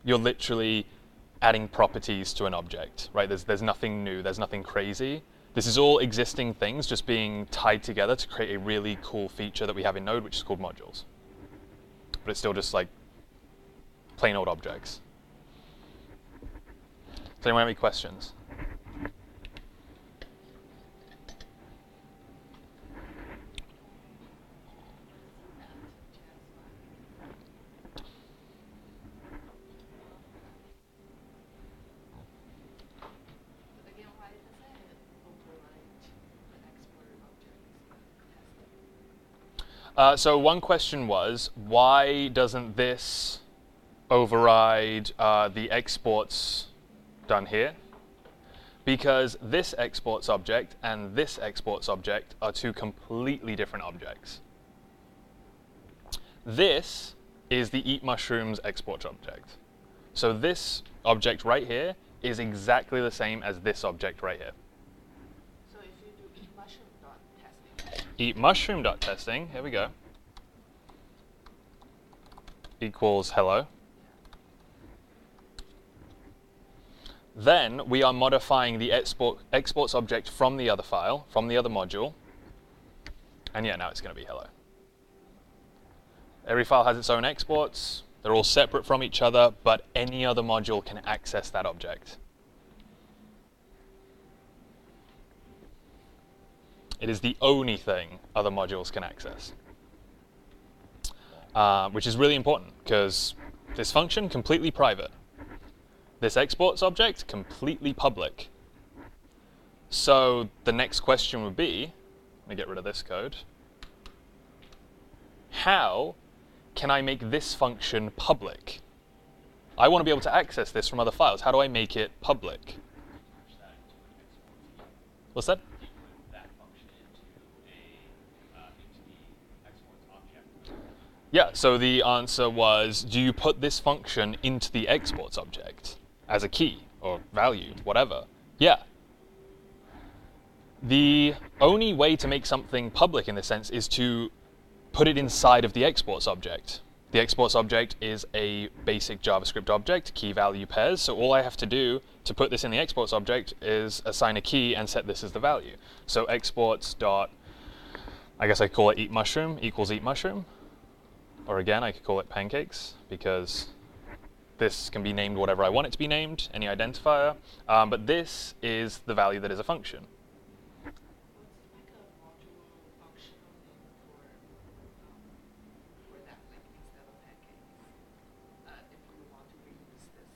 you're literally adding properties to an object, right? There's nothing new, there's nothing crazy. This is all existing things just being tied together to create a really cool feature that we have in Node, which is called modules. But it's still just like plain old objects. Does anyone have any questions? So one question was, why doesn't this override the exports done here? Because this exports object and this exports object are two completely different objects. This is the eat mushrooms export object. So this object right here is exactly the same as this object right here. So if you do eat mushroom.testing. Eat mushroom.testing, here we go, equals hello. Then we are modifying the exports object from the other file, from the other module. And yeah, now it's going to be hello. Every file has its own exports. They're all separate from each other, but any other module can access that object. It is the only thing other modules can access. Which is really important, because this function, completely private. This exports object, completely public. So the next question would be, let me get rid of this code. How can I make this function public? I want to be able to access this from other files. How do I make it public? What's that? Yeah, so the answer was, do you put this function into the exports object as a key or value, whatever? Yeah. The only way to make something public in this sense is to put it inside of the exports object. The exports object is a basic JavaScript object, key value pairs. So all I have to do to put this in the exports object is assign a key and set this as the value. So exports dot, I guess I call it eat mushroom equals eat mushroom. Or again, I could call it pancakes because this can be named whatever I want it to be named, any identifier. But this is the value that is a function. Like a module functional name for that, like instead of pancakes. If you want to reuse this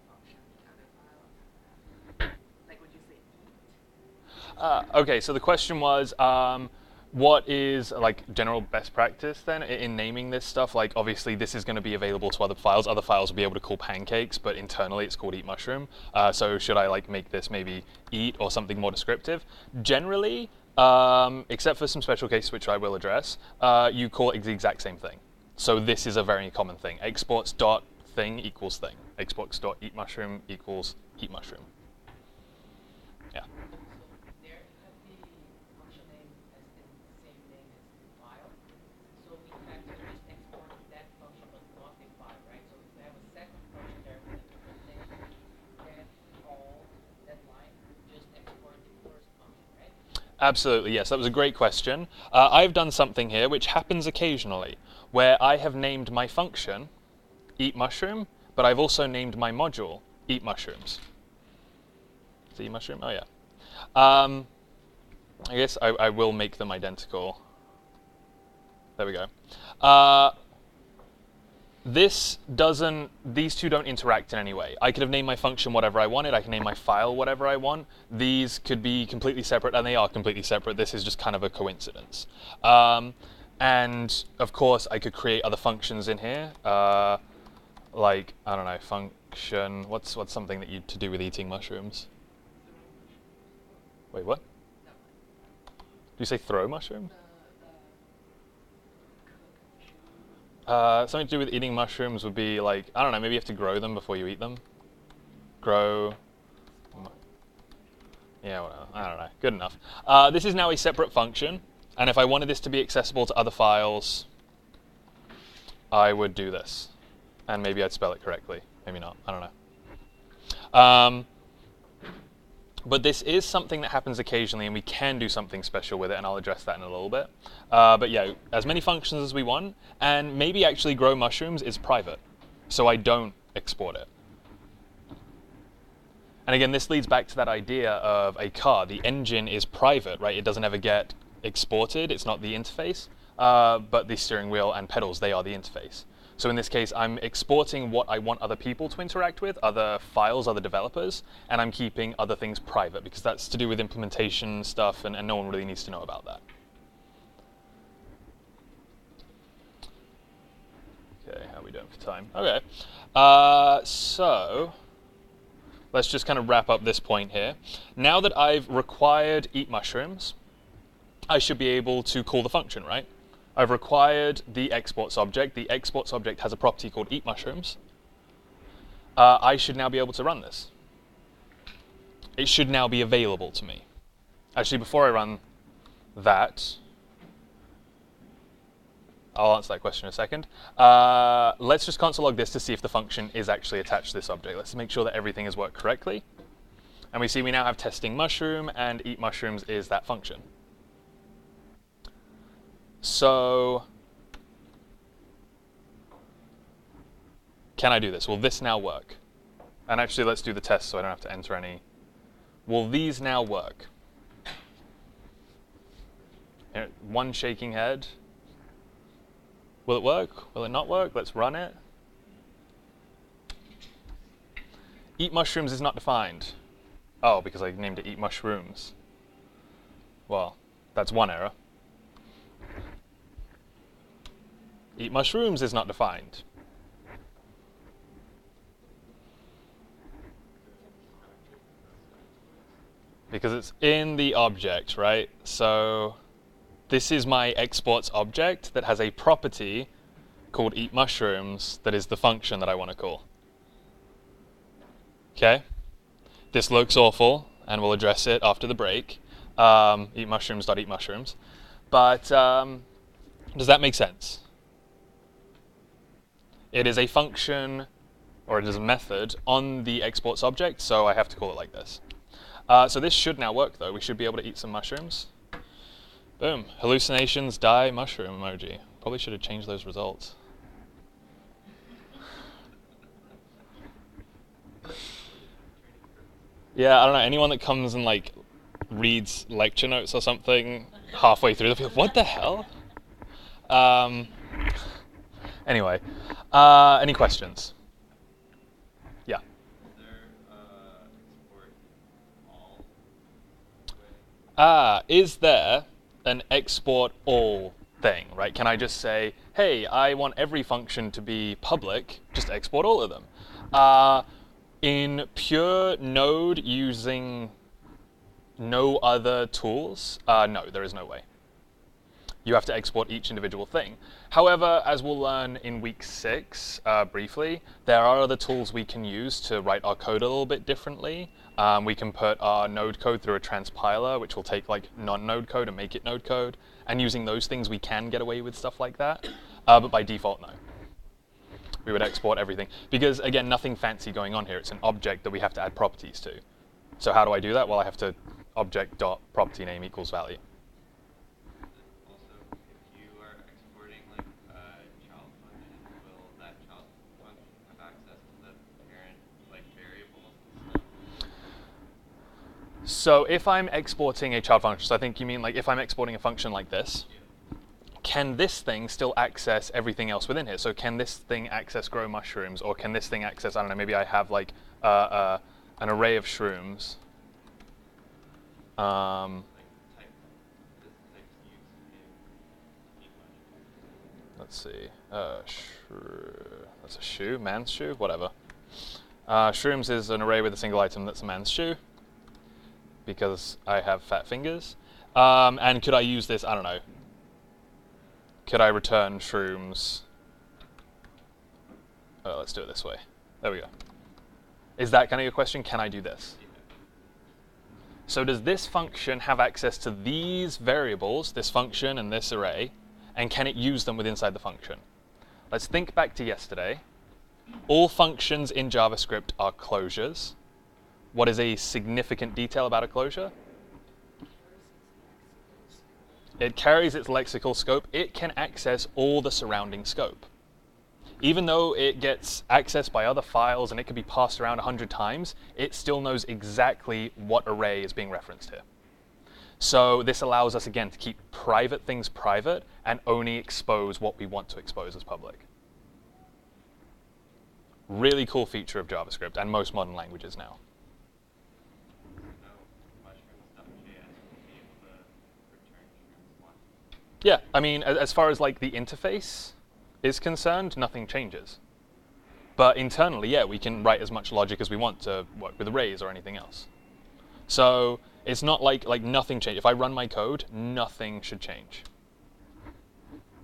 function in other files, like would you say eat? Okay, so the question was, what is like general best practice then in naming this stuff? Like obviously this is going to be available to other files. Other files will be able to call pancakes, but internally it's called eat mushroom. So should I like make this maybe eat or something more descriptive? Generally, except for some special cases which I will address, you call it the exact same thing. So this is a very common thing. Exports dot thing equals thing. Exports dot eat mushroom equals eat mushroom. Yeah. There you have the function name as the same name as the file. So in fact, you're just exporting that function but not the file, right? So if you have a second function there with a different name, then all that line just export the first function, right? Absolutely, yes. That was a great question. I've done something here which happens occasionally, where I have named my function eat mushroom, but I've also named my module eat mushrooms. Is it eat mushroom? Oh yeah. I guess I will make them identical. There we go. These two don't interact in any way. I could have named my function whatever I wanted. I can name my file whatever I want. These could be completely separate, and they are completely separate. This is just kind of a coincidence. And of course, I could create other functions in here. Like, I don't know, function, what's something that to do with eating mushrooms? Wait, what? Did you say throw mushroom? Something to do with eating mushrooms would be like, I don't know, maybe you have to grow them before you eat them. Grow. Yeah, well, I don't know. Good enough. This is now a separate function, and if I wanted this to be accessible to other files, I would do this. And maybe I'd spell it correctly. Maybe not. I don't know. But this is something that happens occasionally, and we can do something special with it, and I'll address that in a little bit. But yeah, as many functions as we want, and maybe actually grow mushrooms is private, so I don't export it. And again, this leads back to that idea of a car. The engine is private, right? It doesn't ever get exported. It's not the interface, but the steering wheel and pedals, they are the interface. So in this case, I'm exporting what I want other people to interact with, other files, other developers, and I'm keeping other things private because that's to do with implementation stuff, and no one really needs to know about that. Okay, how are we doing for time? Okay, so let's just kind of wrap up this point here. Now that I've required eat mushrooms, I should be able to call the function, right? I've required the exports object. The exports object has a property called eat mushrooms. I should now be able to run this. It should now be available to me. Actually, before I run that, I'll answer that question in a second. Let's just console log this to see if the function is actually attached to this object. Let's make sure that everything has worked correctly. And we see we now have testing mushroom, and eat mushrooms is that function. So, can I do this? Will this now work? And actually, let's do the test so I don't have to enter any. Will these now work? Here, one shaking head. Will it work? Will it not work? Let's run it. Eat mushrooms is not defined. Oh, because I named it eat mushrooms. Well, that's one error. Eat mushrooms is not defined. Because it's in the object, right? So this is my exports object that has a property called eat mushrooms that is the function that I want to call. Okay? This looks awful, and we'll address it after the break. Eat mushrooms dot eat mushrooms. But does that make sense? It is a function, or it is a method, on the exports object, so I have to call it like this. So this should now work, though. We should be able to eat some mushrooms. Boom. Hallucinations, die, mushroom emoji. Probably should have changed those results. Yeah, I don't know. Anyone that comes and like reads lecture notes or something halfway through, they'll be like, what the hell? Anyway, any questions? Yeah. Is there export all? Is there an export all thing, right? Can I just say, hey, I want every function to be public, just export all of them? In pure Node using no other tools, no, there is no way. You have to export each individual thing. However, as we'll learn in week 6, briefly, there are other tools we can use to write our code a little bit differently. We can put our node code through a transpiler, which will take like non-node code and make it node code. And using those things, we can get away with stuff like that. But by default, no. We would export everything. Because again, nothing fancy going on here. It's an object that we have to add properties to. So how do I do that? Well, I have to object.property name equals value. Also, if you are exporting like a child function, will that child function have access to the parent like variables and stuff? So if I'm exporting a child function, so I think you mean like if I'm exporting a function like this, can this thing still access everything else within here? So can this thing access grow mushrooms, or can this thing access, I don't know, maybe I have like an array of shrooms. Let's see. That's a shoe, man's shoe, whatever. Shrooms is an array with a single item that's a man's shoe, because I have fat fingers. And could I use this? I don't know. Could I return shrooms? Oh, let's do it this way. There we go. Is that kind of your question? Can I do this? So does this function have access to these variables, this function and this array, and can it use them inside the function? Let's think back to yesterday. All functions in JavaScript are closures. What is a significant detail about a closure? It carries its lexical scope. It can access all the surrounding scope. Even though it gets accessed by other files and it can be passed around 100 times, it still knows exactly what array is being referenced here. So this allows us, again, to keep private things private and only expose what we want to expose as public. Really cool feature of JavaScript and most modern languages now. Yeah, I mean, as far as like the interface is concerned, nothing changes. But internally, yeah, we can write as much logic as we want to work with arrays or anything else. So it's not like nothing changes. If I run my code, nothing should change.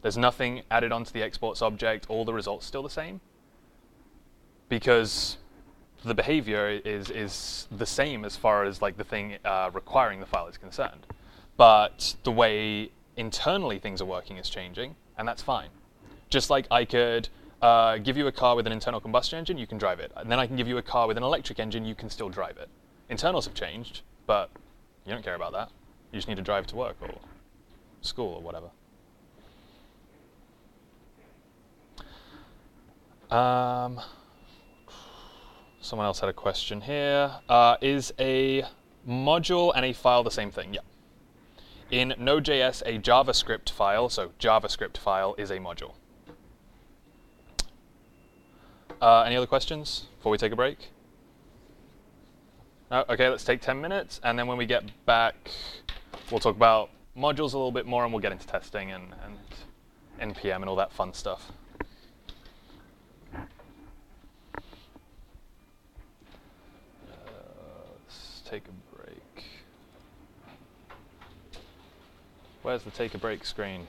There's nothing added onto the exports object. All the results still the same, because the behavior is the same as far as like the thing requiring the file is concerned. But the way internally things are working is changing, and that's fine. Just like I could give you a car with an internal combustion engine, you can drive it. And then I can give you a car with an electric engine, you can still drive it. Internals have changed, but you don't care about that. You just need to drive to work or school or whatever. Someone else had a question here. Is a module and a file the same thing? Yeah. In Node.js, a JavaScript file, so JavaScript file is a module. Any other questions before we take a break? No? Okay, let's take 10 minutes, and then when we get back, we'll talk about modules a little bit more, and we'll get into testing and NPM and all that fun stuff. Let's take a break. Where's the take a break screen?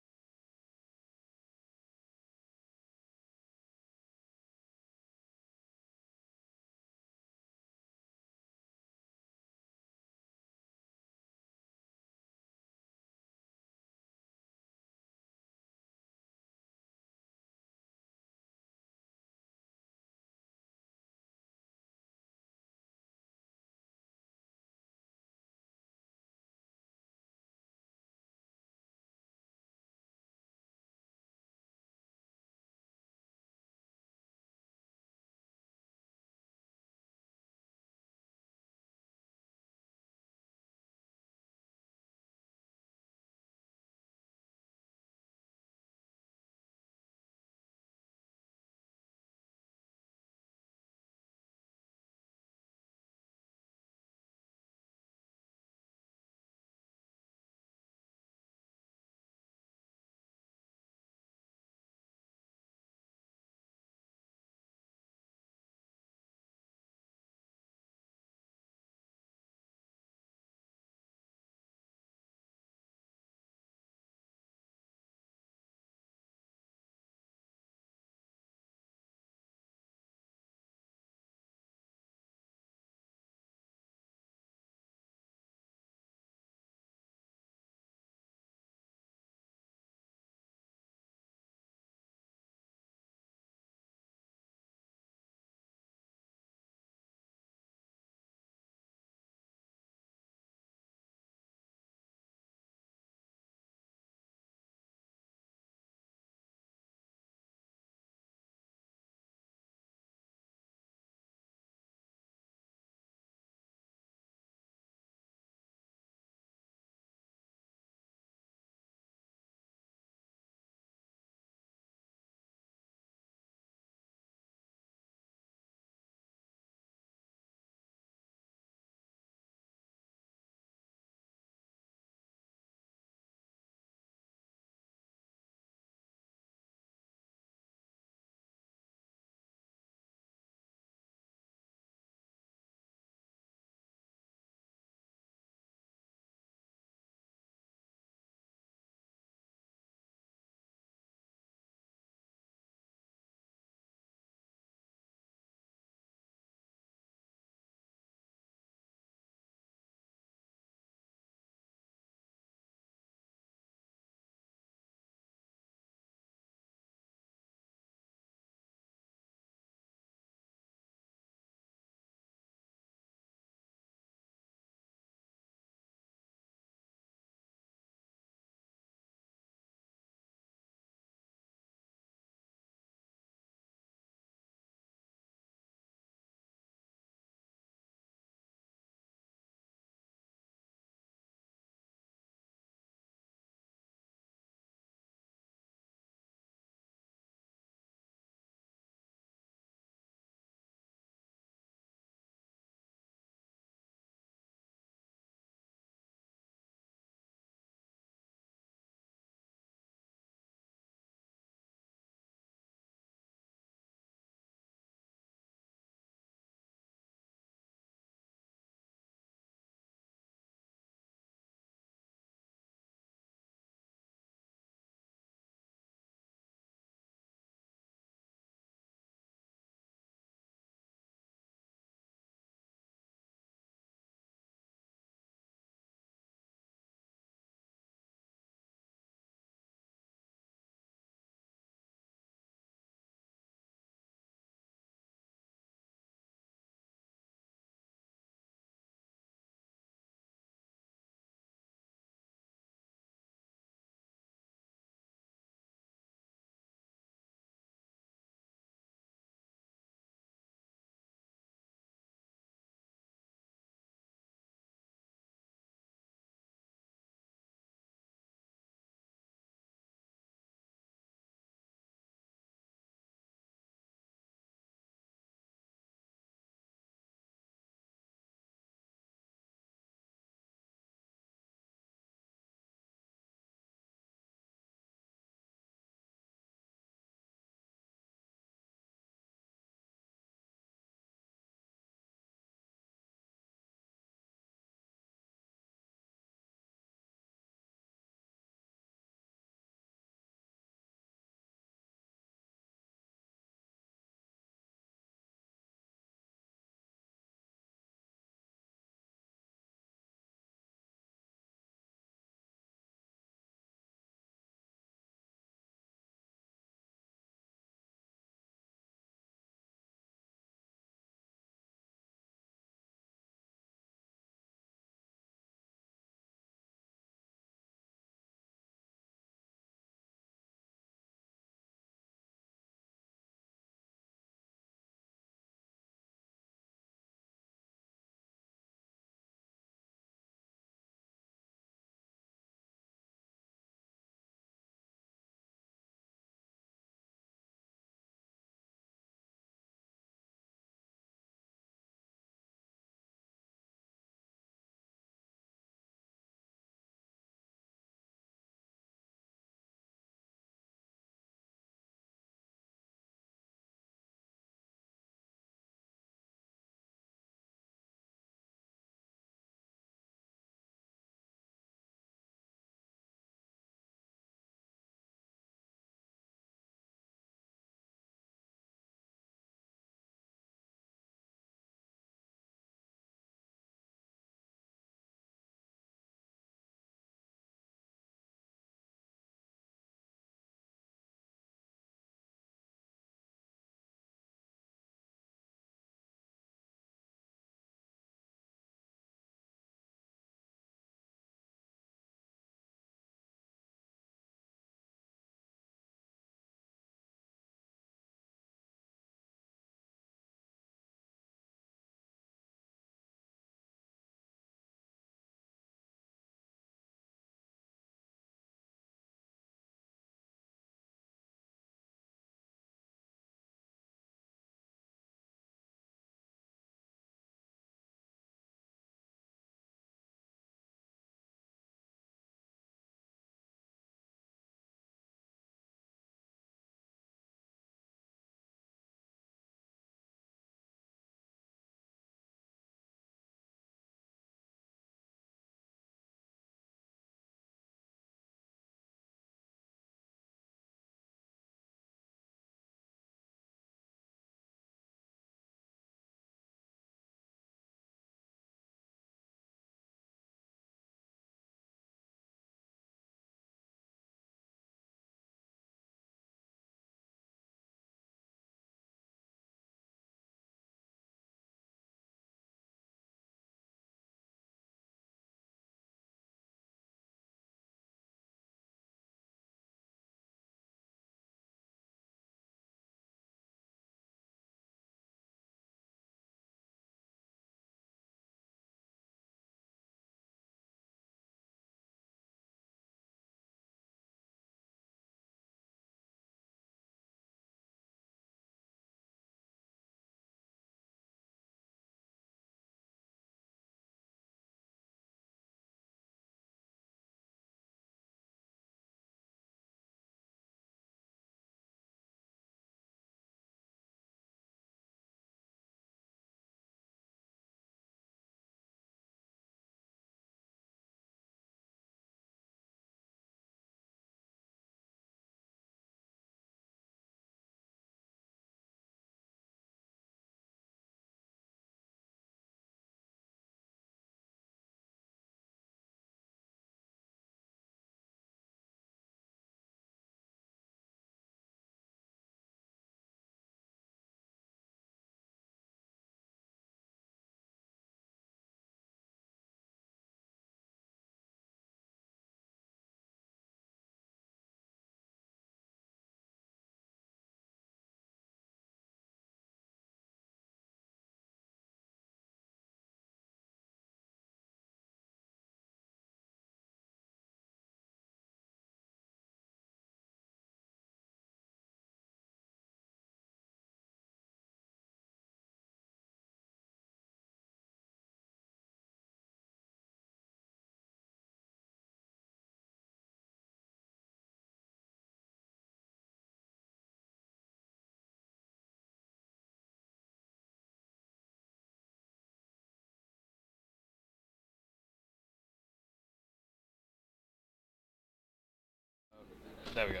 There we go.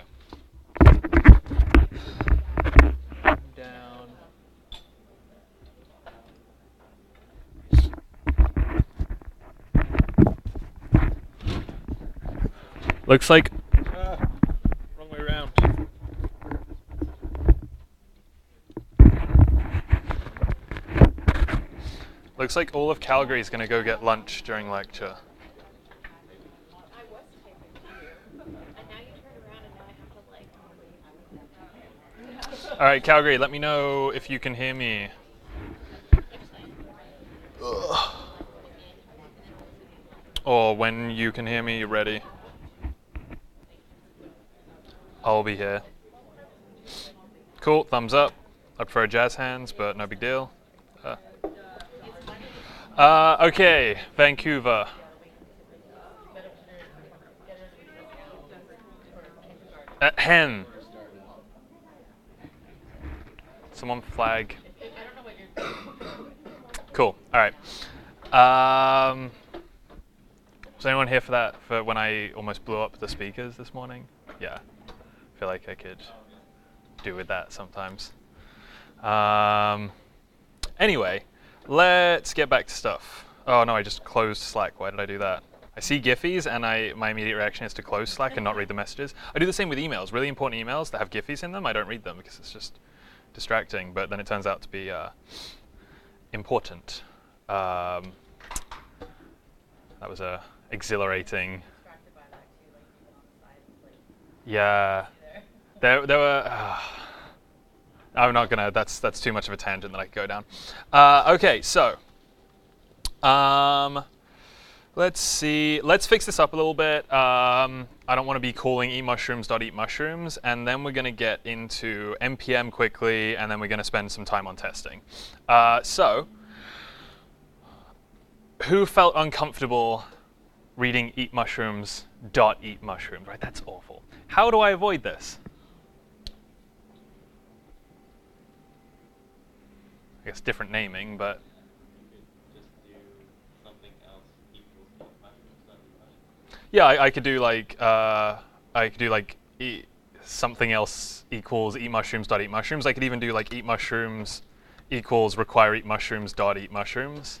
Down. Looks like wrong way around. Looks like all of Calgary is going to go get lunch during lecture. I was taping you, and now you turn around and now I have to like. All right, Calgary, let me know if you can hear me. Ugh. Or when you can hear me, you're ready. I'll be here. Cool, thumbs up. I prefer jazz hands, but no big deal. Okay, Vancouver. Hen. Someone flag. Cool, alright. Was anyone here for that, for when I almost blew up the speakers this morning? Yeah, I feel like I could do with that sometimes. Anyway, let's get back to stuff. Oh no, I just closed Slack. Why did I do that? I see Giphies and my immediate reaction is to close Slack and not read the messages. I do the same with emails. Really important emails that have Giphies in them, I don't read them because it's just distracting, but then it turns out to be important. That was a exhilarating. Yeah, there were. I'm not gonna. That's too much of a tangent that I could go down. Okay, so let's see. Let's fix this up a little bit. I don't want to be calling eatmushrooms.eatmushrooms, and then we're gonna get into npm quickly, and then we're gonna spend some time on testing. So, who felt uncomfortable reading eatmushrooms.eatmushrooms? Right, that's awful. How do I avoid this? I guess different naming, but Just do something else equals mushrooms. yeah, I could do like something else equals eatmushrooms.eatmushrooms. I could even do like eatmushrooms equals require eatmushrooms.eatmushrooms,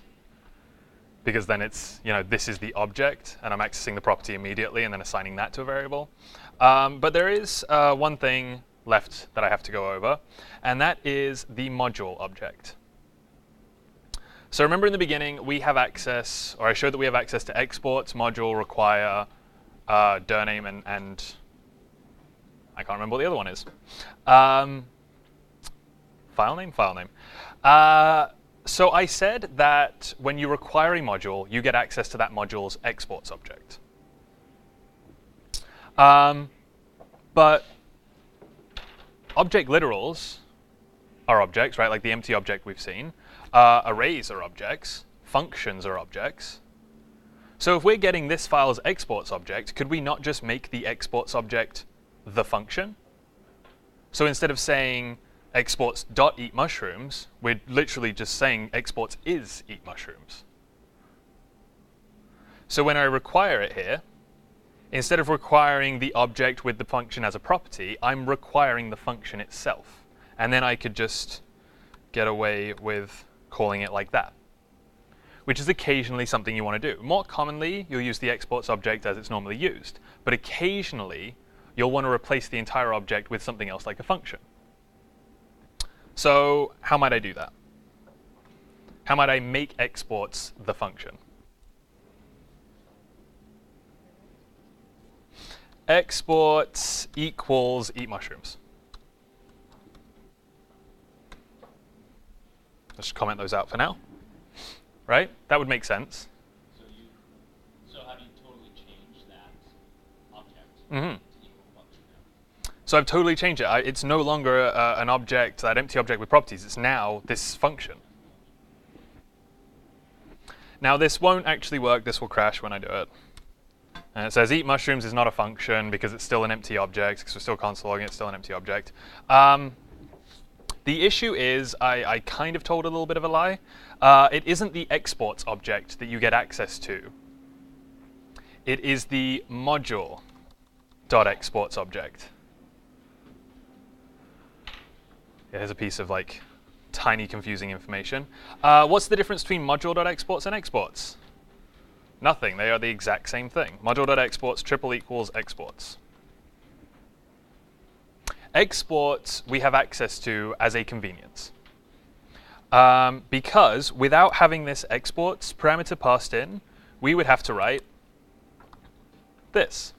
because then it's, you know, this is the object and I'm accessing the property immediately and then assigning that to a variable. But there is one thing left that I have to go over, and that is the module object. So remember in the beginning, we have access, or I showed that we have access to exports, module, require, dir name, and I can't remember what the other one is. File name? File name. So I said that when you require a module, you get access to that module's exports object. But object literals are objects, right? Like the empty object we've seen. Arrays are objects. Functions are objects. So if we're getting this file's exports object, could we not just make the exports object the function? So instead of saying exports.eatmushrooms, we're literally just saying exports is eatmushrooms. So when I require it here, instead of requiring the object with the function as a property, I'm requiring the function itself. And then I could just get away with calling it like that, which is occasionally something you want to do. More commonly, you'll use the exports object as it's normally used. But occasionally, you'll want to replace the entire object with something else like a function. So how might I do that? How might I make exports the function? Exports equals eatmushrooms. Let's just comment those out for now. Right? That would make sense. So how do you totally change that object Mm-hmm. to equal function now? So I've totally changed it. It's no longer an object, that empty object with properties. It's now this function. Now this won't actually work. This will crash when I do it. And it says eat mushrooms is not a function because it's still an empty object, because we're still console logging, it's still an empty object. The issue is I kind of told a little bit of a lie. It isn't the exports object that you get access to. It is the module .exports object. Here's a piece of like tiny confusing information. What's the difference between module.exports and exports? Nothing. They are the exact same thing. Module.exports triple equals exports. Exports we have access to as a convenience. Because without having this exports parameter passed in, we would have to write this.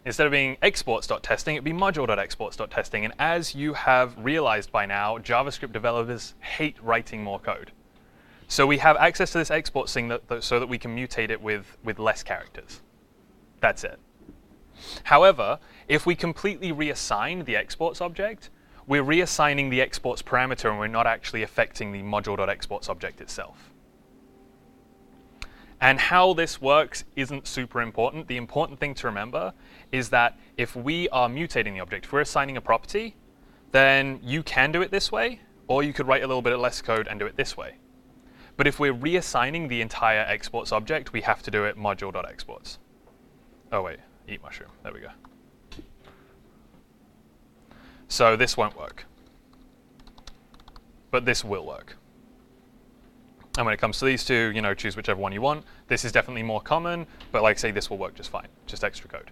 Instead of being exports.testing, it'd be module.exports.testing. And as you have realized by now, JavaScript developers hate writing more code. So we have access to this exports thing so that we can mutate it with less characters. That's it. However, if we completely reassign the exports object, we're reassigning the exports parameter and we're not actually affecting the module.exports object itself. And how this works isn't super important. The important thing to remember is that if we are mutating the object, if we're assigning a property, then you can do it this way, or you could write a little bit less code and do it this way. But if we're reassigning the entire exports object, we have to do it module.exports. Oh wait, eat mushroom. There we go. So this won't work. But this will work. And when it comes to these two, choose whichever one you want. This is definitely more common, but like I say, this will work just fine, just extra code.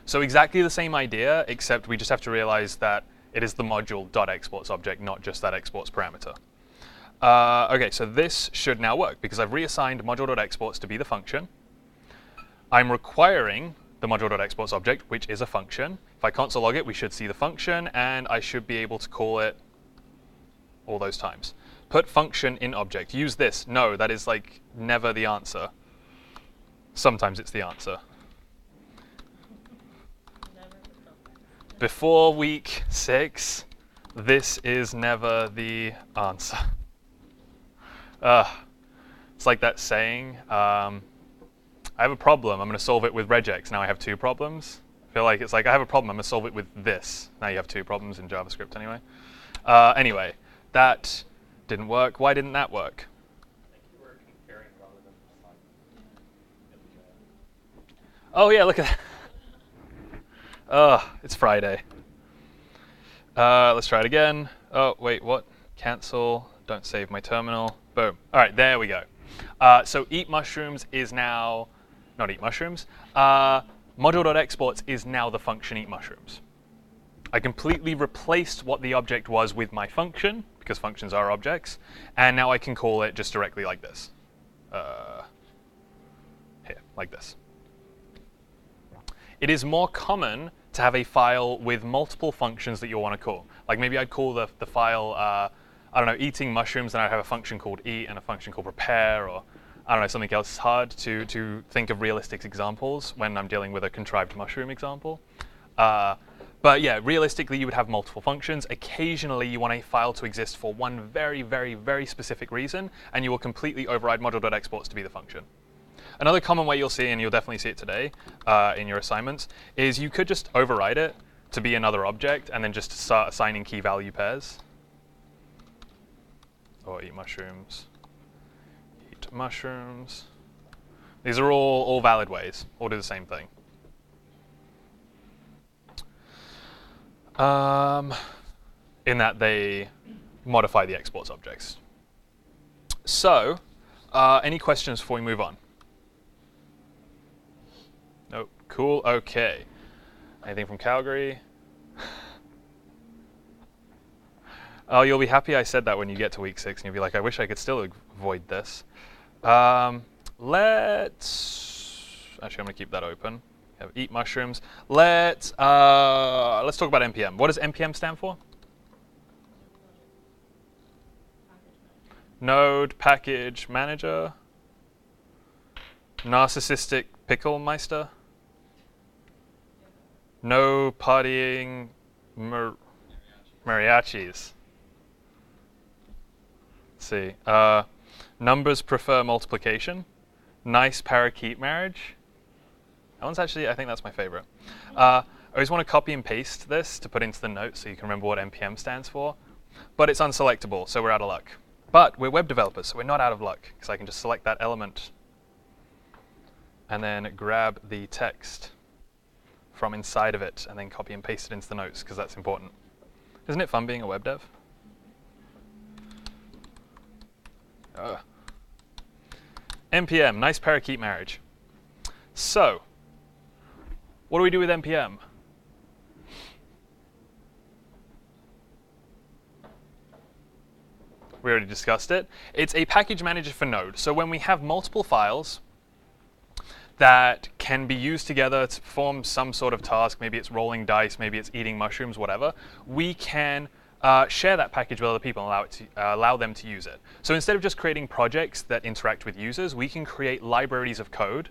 So exactly the same idea, except we just have to realize that it is the module.exports object, not just that exports parameter. Okay, so this should now work because I've reassigned module.exports to be the function. I'm requiring the module.exports object, which is a function. If I console log it, we should see the function, and I should be able to call it all those times. Put function in object. Use this. No, that is like never the answer. Sometimes it's the answer. Before week 6, this is never the answer. It's like that saying, I have a problem, I'm going to solve it with regex. Now I have 2 problems. I feel like it's like, I have a problem, I'm going to solve it with this. Now you have 2 problems in JavaScript anyway. Anyway, that didn't work. Why didn't that work? I think you were comparing rather than deciding. Oh yeah, look at that. It's Friday. Let's try it again. Oh, wait, what? Cancel. Don't save my terminal. Boom. All right, there we go. So eat mushrooms is now, not eat mushrooms. Module.exports is now the function eat mushrooms. I completely replaced what the object was with my function, because functions are objects, and now I can call it just directly like this. Here, like this. It is more common to have a file with multiple functions that you'll want to call. Like maybe I'd call the file, I don't know, eating mushrooms, and I'd have a function called eat and a function called prepare, or I don't know, something else. It's hard to think of realistic examples when I'm dealing with a contrived mushroom example. But yeah, realistically, you would have multiple functions. Occasionally, you want a file to exist for one very, very, very specific reason, and you will completely override module.exports to be the function. Another common way you'll see, and you'll definitely see it today in your assignments, is you could just override it to be another object and then just start assigning key value pairs. Or eat mushrooms. Eat mushrooms. These are all valid ways. All do the same thing. In that they modify the exports objects. So, any questions before we move on? Nope. Cool. Okay. Anything from Calgary? Oh, you'll be happy I said that when you get to week 6, and you'll be like, I wish I could still avoid this. Let's actually, I'm going to keep that open. Have eat mushrooms. Let's talk about NPM. What does NPM stand for? Node Package Manager. Narcissistic Pickle Meister. No partying mariachis. Let's see. Numbers prefer multiplication. Nice parakeet marriage. That one's actually, I think that's my favorite. I always want to copy and paste this to put into the notes so you can remember what NPM stands for. But it's unselectable, so we're out of luck. But we're web developers, so we're not out of luck, because I can just select that element. and then grab the text from inside of it and then copy and paste it into the notes because that's important. Isn't it fun being a web dev? NPM, nice parakeet marriage. So, what do we do with NPM? We already discussed it. It's a package manager for Node. So when we have multiple files that can be used together to perform some sort of task, maybe it's rolling dice, maybe it's eating mushrooms, whatever, we can share that package with other people and allow them to use it. So instead of just creating projects that interact with users, we can create libraries of code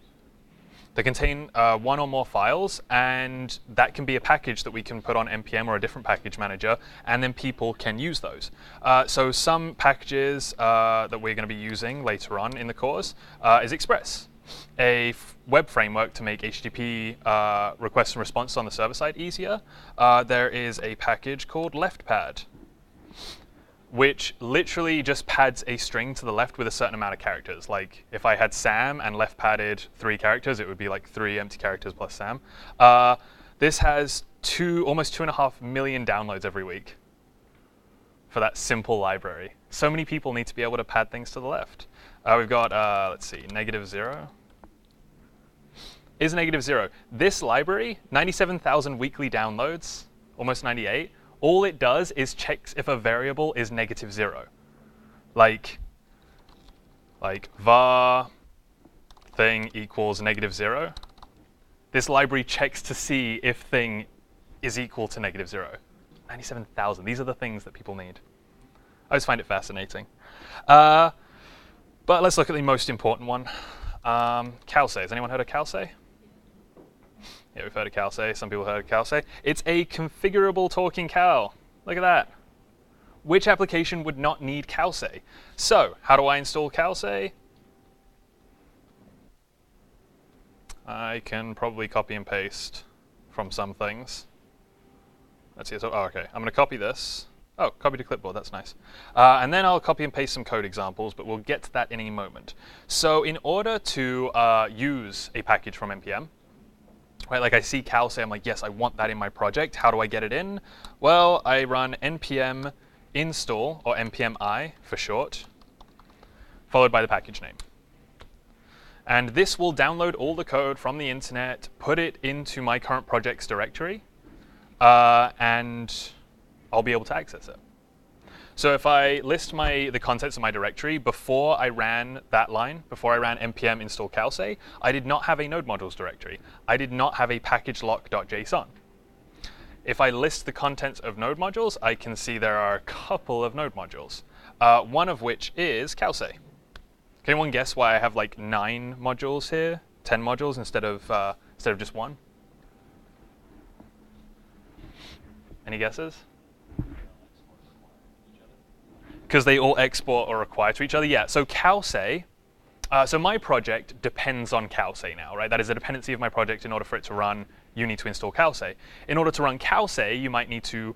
that contain one or more files, and that can be a package that we can put on NPM or a different package manager, and then people can use those. So some packages that we're going to be using later on in the course is Express, a web framework to make HTTP requests and response on the server side easier. There is a package called LeftPad, which literally just pads a string to the left with a certain amount of characters. Like if I had Sam and left padded 3 characters, it would be like 3 empty characters plus Sam. This has almost 2.5 million downloads every week for that simple library. So many people need to be able to pad things to the left. We've got, let's see, -0. Is -0. This library, 97,000 weekly downloads, almost 98. All it does is checks if a variable is -0. Like var thing equals -0. This library checks to see if thing is equal to -0. 97,000. These are the things that people need. I just find it fascinating. But let's look at the most important one. Calce. Has anyone heard of Calce? Yeah, we've heard of Calce. Some people heard of Calce. It's a configurable talking cow. Look at that. Which application would not need Calce? So, how do I install Calce? I can probably copy and paste from some things. Let's see. So, okay. I'm going to copy this. Oh, copy to clipboard. That's nice. And then I'll copy and paste some code examples, but we'll get to that in a moment. So, in order to use a package from NPM, right, like I see Calce, I'm like, yes, I want that in my project. How do I get it in? Well, I run npm install, or npmi for short, followed by the package name. And this will download all the code from the internet, put it into my current project's directory, and I'll be able to access it. So if I list the contents of my directory, before I ran that line, before I ran npm install Calce, I did not have a node modules directory. I did not have a package lock.json. If I list the contents of node modules, I can see there are a couple of node modules, one of which is Calce. Can anyone guess why I have like 9 modules here, 10 modules instead of just 1? Any guesses? Because they all export or require to each other. Yeah, so Calce, so my project depends on Calce now, right? That is a dependency of my project. In order for it to run, you need to install Calce. In order to run Calce, you might need to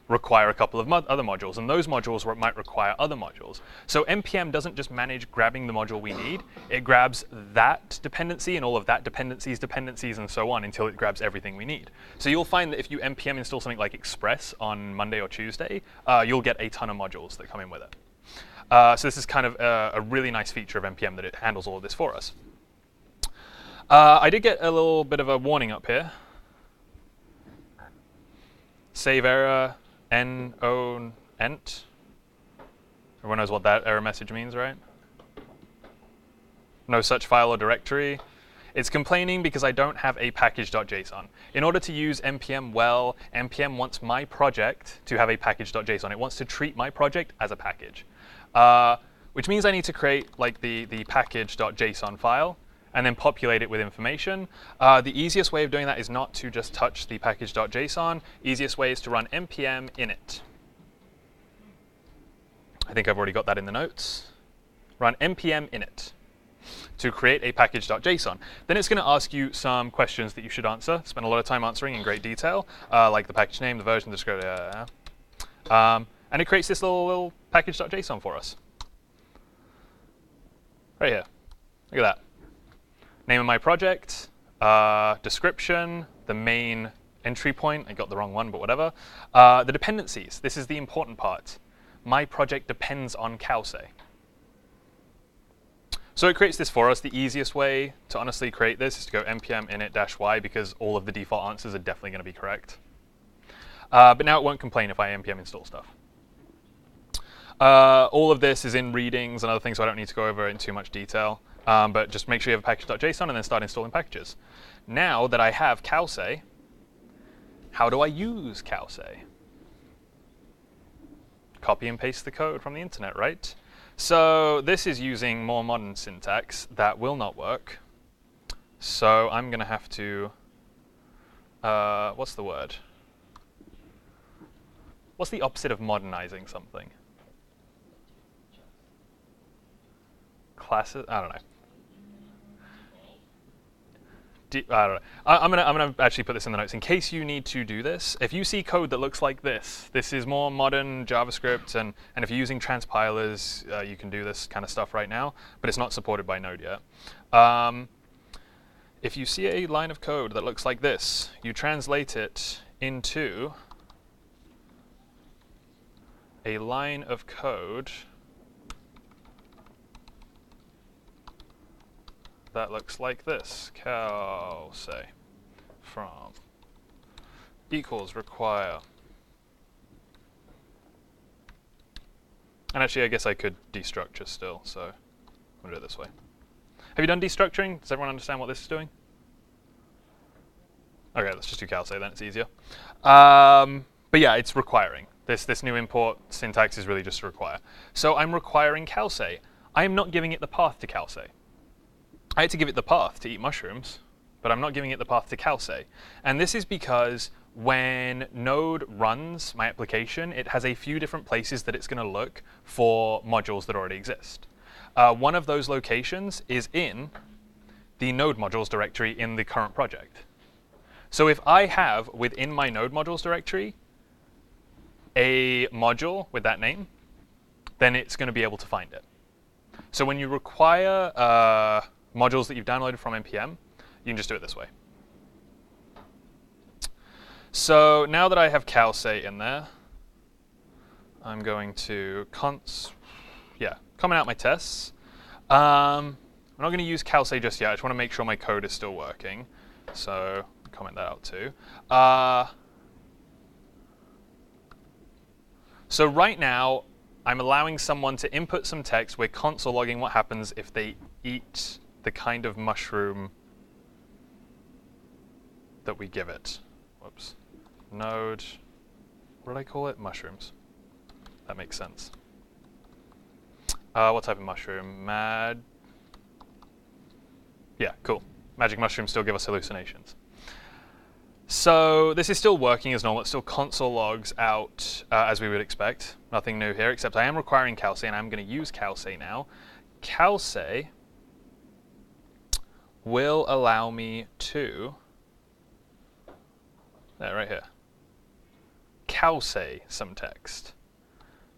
require a couple of other modules, and those modules might require other modules. So npm doesn't just manage grabbing the module we need, it grabs that dependency and all of that dependencies, and so on until it grabs everything we need. So you'll find that if you npm install something like Express on Monday or Tuesday, you'll get a ton of modules that come in with it. So this is kind of a really nice feature of npm that it handles all of this for us. I did get a little bit of a warning up here. Save error, ent. Everyone knows what that error message means, right? No such file or directory. It's complaining because I don't have a package.json. In order to use npm well, npm wants my project to have a package.json. It wants to treat my project as a package, which means I need to create like the package.json file and then populate it with information. The easiest way of doing that is not to just touch the package.json. Easiest way is to run npm init. I think I've already got that in the notes. Run npm init to create a package.json. Then it's going to ask you some questions that you should answer. Spend a lot of time answering in great detail, like the package name, the version, the descriptor, and it creates this little package.json for us. Right here. Look at that. name of my project, description, the main entry point. I got the wrong one, but whatever. The dependencies. This is the important part. My project depends on Calce. So it creates this for us. The easiest way to honestly create this is to go npm init-y because all of the default answers are definitely going to be correct. But now it won't complain if I npm install stuff. All of this is in readings and other things, so I don't need to go over it in too much detail. But just make sure you have a package.json and then start installing packages. Now that I have Calce, how do I use Calce? Copy and paste the code from the internet, right? So this is using more modern syntax that will not work. So I'm going to have to, what's the word? What's the opposite of modernizing something? Classes? I don't know. I don't know. I'm gonna actually put this in the notes in case you need to do this. If you see code that looks like this is more modern JavaScript, and if you're using transpilers, you can do this kind of stuff right now, but it's not supported by Node yet. If you see a line of code that looks like this, you translate it into a line of code that looks like this. Calce from equals require. And actually, I guess I could destructure still, so I'm going to do it this way. Have you done destructuring? Does everyone understand what this is doing? OK, let's just do Calce, then it's easier. But yeah, it's requiring. This new import syntax is really just to require. So I'm requiring Calce. I am not giving it the path to Calce. I had to give it the path to eat mushrooms, but I'm not giving it the path to Calce. And this is because when Node runs my application, it has a few different places that it's going to look for modules that already exist. One of those locations is in the Node modules directory in the current project. So if I have within my Node modules directory a module with that name, then it's going to be able to find it. So when you require modules that you've downloaded from npm, you can just do it this way. So now that I have Calce in there, I'm going to comment out my tests. I'm not going to use Calce just yet. I just want to make sure my code is still working. So comment that out too. So right now, I'm allowing someone to input some text. We're console logging what happens if they eat the kind of mushroom that we give it. Whoops. Node, what did I call it? Mushrooms. That makes sense. What type of mushroom? Yeah, cool. Magic mushrooms still give us hallucinations. So this is still working as normal. It still console logs out as we would expect. Nothing new here, except I am requiring Calce, and I'm going to use Calce now. Calce will allow me to, right here, Calce some text.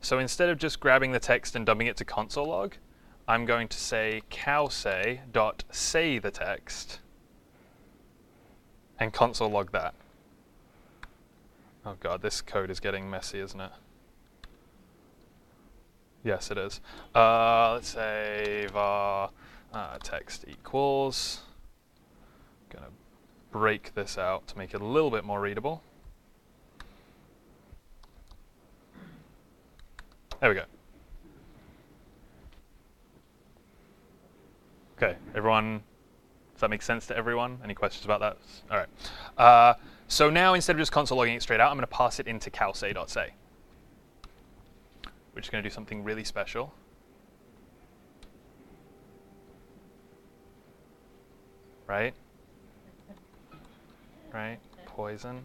So instead of just grabbing the text and dumping it to console log, I'm going to say calce.say the text and console log that. Oh god, this code is getting messy, isn't it? Yes, it is. Let's say var text equals. Gonna break this out to make it a little bit more readable. There we go. Okay, everyone, does that make sense to everyone? Any questions about that? All right. So now instead of just console logging it straight out, I'm going to pass it into calce.say. We're just going to do something really special. Right? Right? Poison.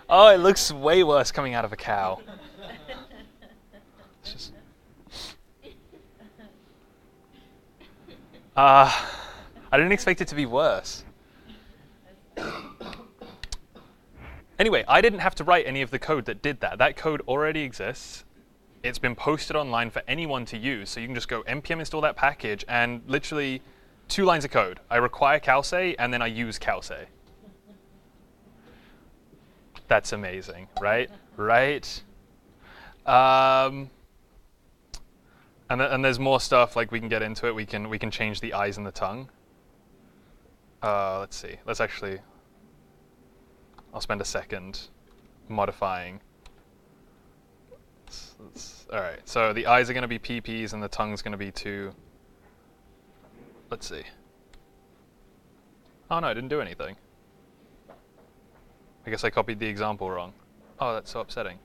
Oh, it looks way worse coming out of a cow. It's just... I didn't expect it to be worse. Anyway, I didn't have to write any of the code that did that. That code already exists. It's been posted online for anyone to use, so you can just go npm install that package, and literally 2 lines of code. I require calce, and then I use calce. That's amazing, right? Right? And there's more stuff, like we can get into it. We can change the eyes and the tongue. Let's see. I'll spend a second modifying. All right, so the eyes are going to be PPs and the tongue's going to be 2. Let's see. Oh no, I didn't do anything. I guess I copied the example wrong. Oh, that's so upsetting.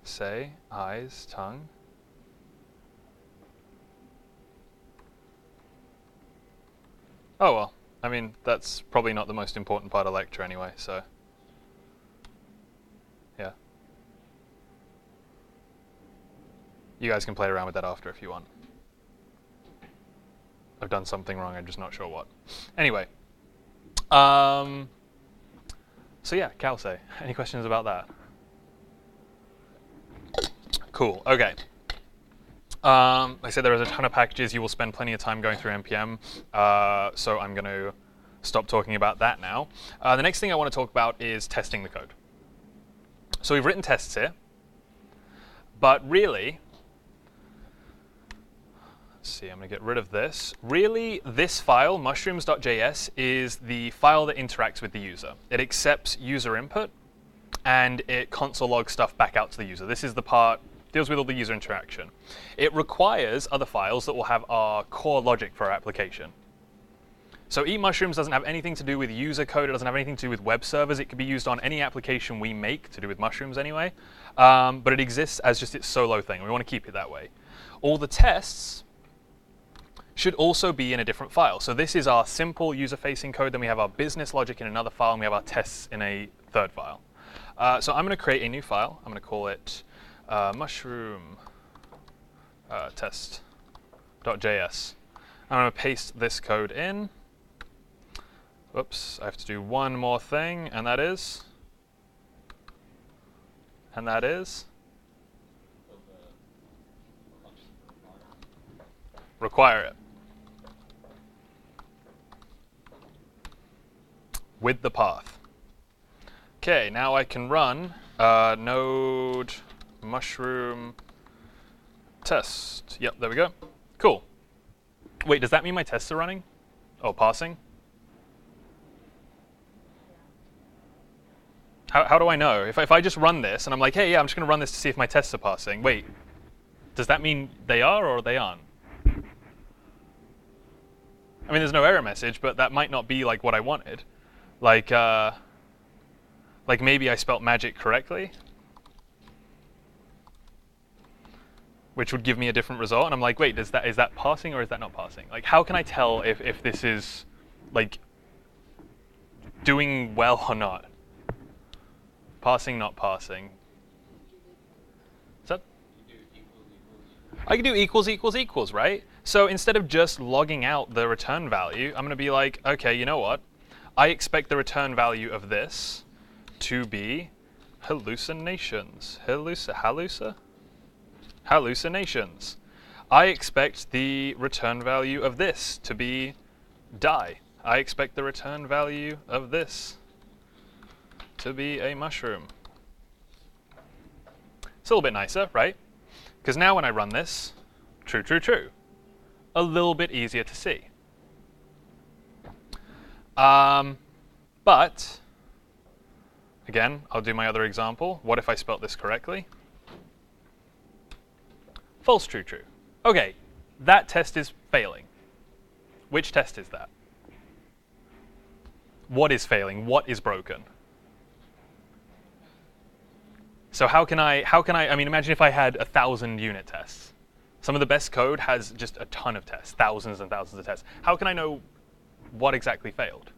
Say, eyes, tongue. Oh well, I mean, that's probably not the most important part of lecture anyway, so. Yeah. You guys can play around with that after if you want. I've done something wrong, I'm just not sure what. Anyway. So yeah, calce. Any questions about that? Cool, okay. Like I said, there is a ton of packages. You will spend plenty of time going through npm, so I'm going to stop talking about that now. The next thing I want to talk about is testing the code. So we've written tests here, but really, let's see, I'm going to get rid of this. Really, this file, mushrooms.js, is the file that interacts with the user. It accepts user input, and it console logs stuff back out to the user. This is the part deals with all the user interaction. It requires other files that will have our core logic for our application. So Eat Mushrooms doesn't have anything to do with user code. It doesn't have anything to do with web servers. It could be used on any application we make to do with mushrooms anyway. But it exists as just its solo thing. We want to keep it that way. All the tests should also be in a different file. So this is our simple user-facing code. Then we have our business logic in another file, and we have our tests in a third file. So I'm going to create a new file. I'm going to call it mushroom test.js. I'm going to paste this code in. Whoops, I have to do one more thing, and that is require it with the path. Okay, now I can run node mushroom test. Yep, there we go. Cool. Wait, does that mean my tests are running? Oh, passing? How do I know? If I just run this and I'm like, hey, yeah, I'm just going to run this to see if my tests are passing. Wait, does that mean they are or they aren't? I mean, there's no error message, but that might not be like what I wanted. Like maybe I spelt magic correctly, which would give me a different result. And I'm like, wait, is that passing or is that not passing? Like, how can I tell if this is like doing well or not? Passing, not passing. Is that? I can do equals, equals, equals, right? So instead of just logging out the return value, I'm going to be like, okay, you know what? I expect the return value of this to be hallucinations. Hallucinations. I expect the return value of this to be die. I expect the return value of this to be a mushroom. It's a little bit nicer, right? Because now when I run this, true, true, true. A little bit easier to see. But, again, I'll do my other example. What if I spelt this correctly? False, true, true. Okay, that test is failing. Which test is that? What is failing? What is broken? So how can I mean, imagine if I had 1,000 unit tests. Some of the best code has just a ton of tests, thousands and thousands of tests. How can I know what exactly failed?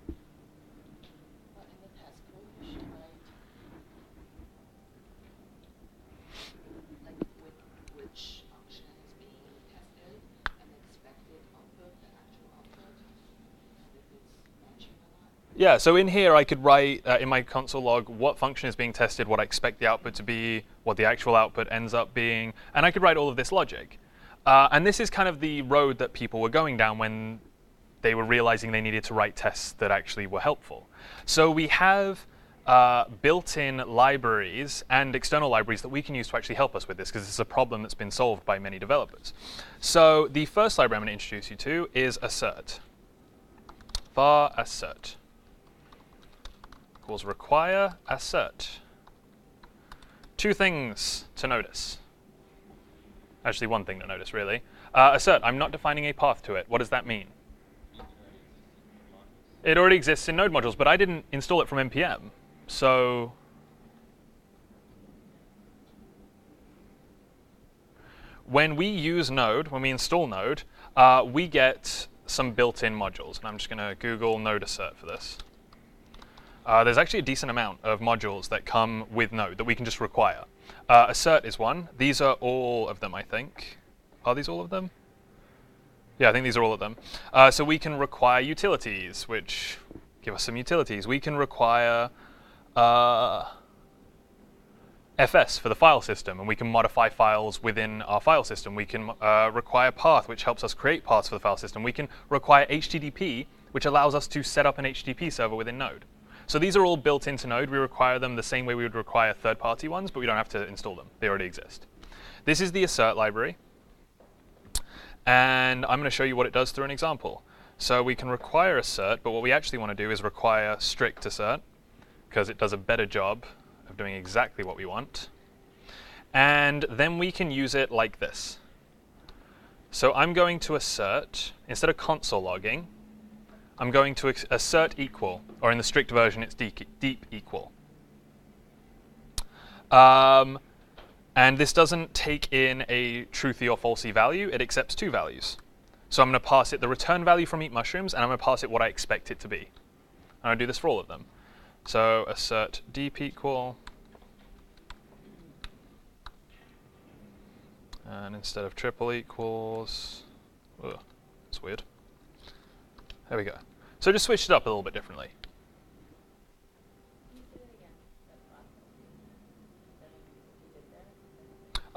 Well, in the test code, you should write like which function is being tested and expected output, the actual output, and if it's matching or not. Yeah, so in here I could write in my console log what function is being tested, what I expect the output to be, what the actual output ends up being, and I could write all of this logic. And this is kind of the road that people were going down when they were realizing they needed to write tests that actually were helpful. So we have built-in libraries and external libraries that we can use to actually help us with this, because this is a problem that's been solved by many developers. So the first library I'm going to introduce you to is assert. Var assert equals require assert. Two things to notice. Actually, one thing to notice, really. Assert, I'm not defining a path to it. What does that mean? It already exists in Node modules, but I didn't install it from npm. So when we use Node, when we install Node, we get some built-in modules. And I'm just going to Google Node assert for this. There's actually a decent amount of modules that come with Node that we can just require. Assert is one. These are all of them, I think. Are these all of them? Yeah, I think these are all of them. So we can require utilities, which give us some utilities. We can require FS for the file system, and we can modify files within our file system. We can require path, which helps us create paths for the file system. We can require HTTP, which allows us to set up an HTTP server within Node. So these are all built into Node. We require them the same way we would require third-party ones, but we don't have to install them. They already exist. This is the assert library. And I'm going to show you what it does through an example. So we can require assert, but what we actually want to do is require strict assert, because it does a better job of doing exactly what we want. And then we can use it like this. So I'm going to assert, instead of console logging, I'm going to assert equal, or in the strict version, it's deep equal. And this doesn't take in a truthy or falsy value. It accepts two values. So I'm going to pass it the return value from eat mushrooms, and I'm going to pass it what I expect it to be. And I'll do this for all of them. So assert deep equal. And instead of triple equals, ugh, that's weird. There we go. So just switched it up a little bit differently.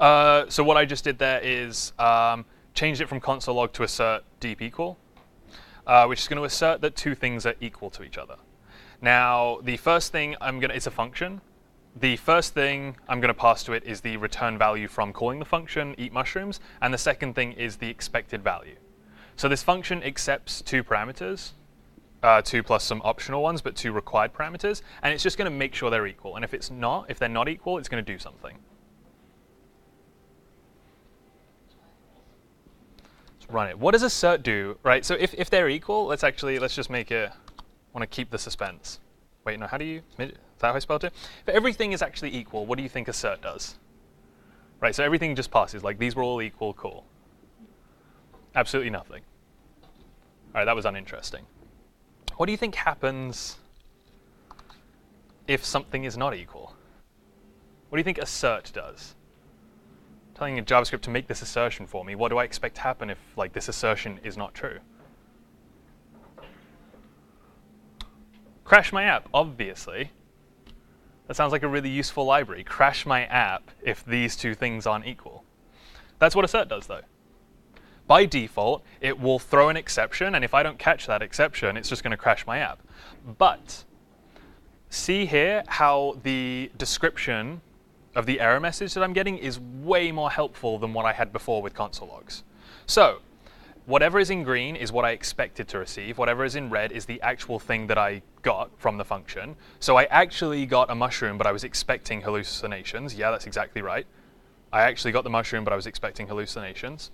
So what I just did there is changed it from console log to assert deep equal, which is going to assert that two things are equal to each other. Now, the first thing it's a function. The first thing I'm going to pass to it is the return value from calling the function eat mushrooms, and the second thing is the expected value. So this function accepts two parameters, two plus some optional ones, but two required parameters, and it's just going to make sure they're equal. And if they're not equal, it's going to do something. Let's run it. What does assert do? Right. So if they're equal, let's just make it. Want to keep the suspense. Wait, no. How do you? Is that how I spelled it? If everything is actually equal, what do you think assert does? Right. So everything just passes. Like these were all equal. Cool. Absolutely nothing. All right. That was uninteresting. What do you think happens if something is not equal? What do you think assert does? Telling JavaScript to make this assertion for me, what do I expect to happen if this assertion is not true? Crash my app, obviously. That sounds like a really useful library. Crash my app if these two things aren't equal. That's what assert does, though. By default, it will throw an exception, and if I don't catch that exception, it's just going to crash my app. But see here how the description of the error message that I'm getting is way more helpful than what I had before with console logs. So whatever is in green is what I expected to receive. Whatever is in red is the actual thing that I got from the function. So I actually got a mushroom, but I was expecting hallucinations. Yeah, that's exactly right. I actually got the mushroom, but I was expecting hallucinations.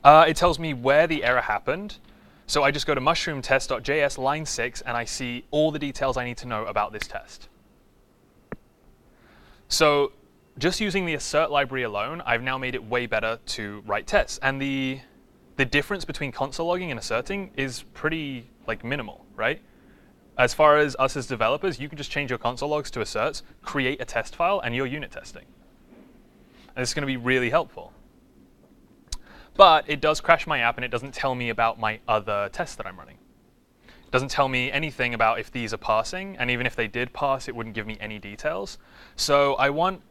It tells me where the error happened. So I just go to mushroomtest.js line 6, and I see all the details I need to know about this test. So just using the assert library alone, I've now made it way better to write tests. And the difference between console logging and asserting is pretty minimal, right? As far as us as developers, you can just change your console logs to asserts, create a test file, and you're unit testing. And this is going to be really helpful. But it does crash my app, and it doesn't tell me about my other tests that I'm running. Doesn't tell me anything about if these are passing, and even if they did pass, it wouldn't give me any details. So I want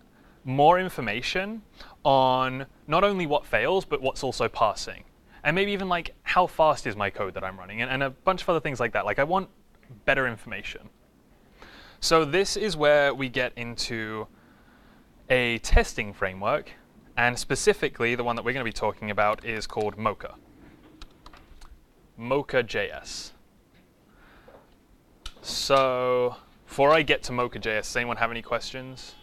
more information on not only what fails, but what's also passing. And maybe even like how fast is my code that I'm running, and a bunch of other things like that. Like I want better information. So this is where we get into a testing framework, and specifically the one that we're going to be talking about is called Mocha. Mocha.js. So before I get to Mocha.js, does anyone have any questions?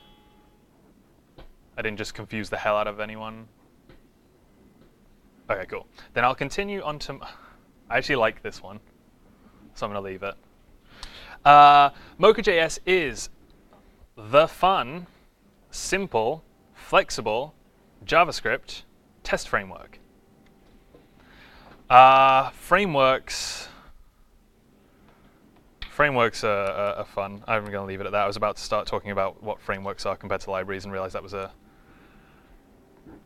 I didn't just confuse the hell out of anyone. Okay, cool. Then I'll continue on to... I actually like this one, so I'm going to leave it. Mocha.js is the fun, simple, flexible JavaScript test framework. Frameworks are fun. I'm going to leave it at that. I was about to start talking about what frameworks are compared to libraries and realized that was a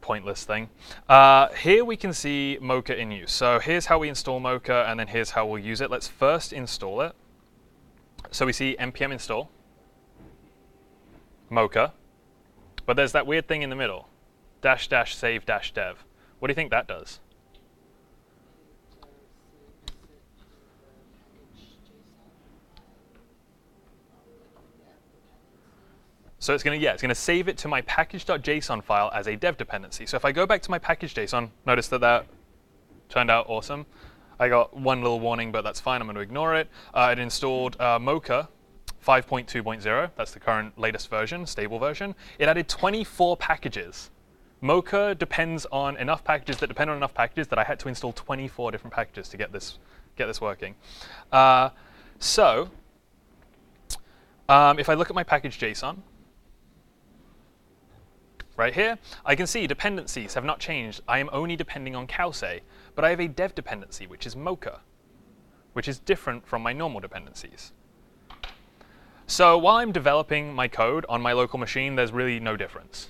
pointless thing. Here we can see Mocha in use. So here's how we install Mocha, and then here's how we'll use it. Let's first install it. So we see npm install Mocha, but there's that weird thing in the middle, --save--dev. What do you think that does? So it's going to save it to my package.json file as a dev dependency. So if I go back to my package.json, notice that turned out awesome. I got one little warning, but that's fine. I'm going to ignore it. It installed Mocha 5.2.0. That's the current latest version, stable version. It added 24 packages. Mocha depends on enough packages that depend on enough packages that I had to install 24 different packages to get this working. If I look at my package.json, right here, I can see dependencies have not changed. I am only depending on Cowsay, but I have a dev dependency, which is Mocha, which is different from my normal dependencies. So while I'm developing my code on my local machine, there's really no difference.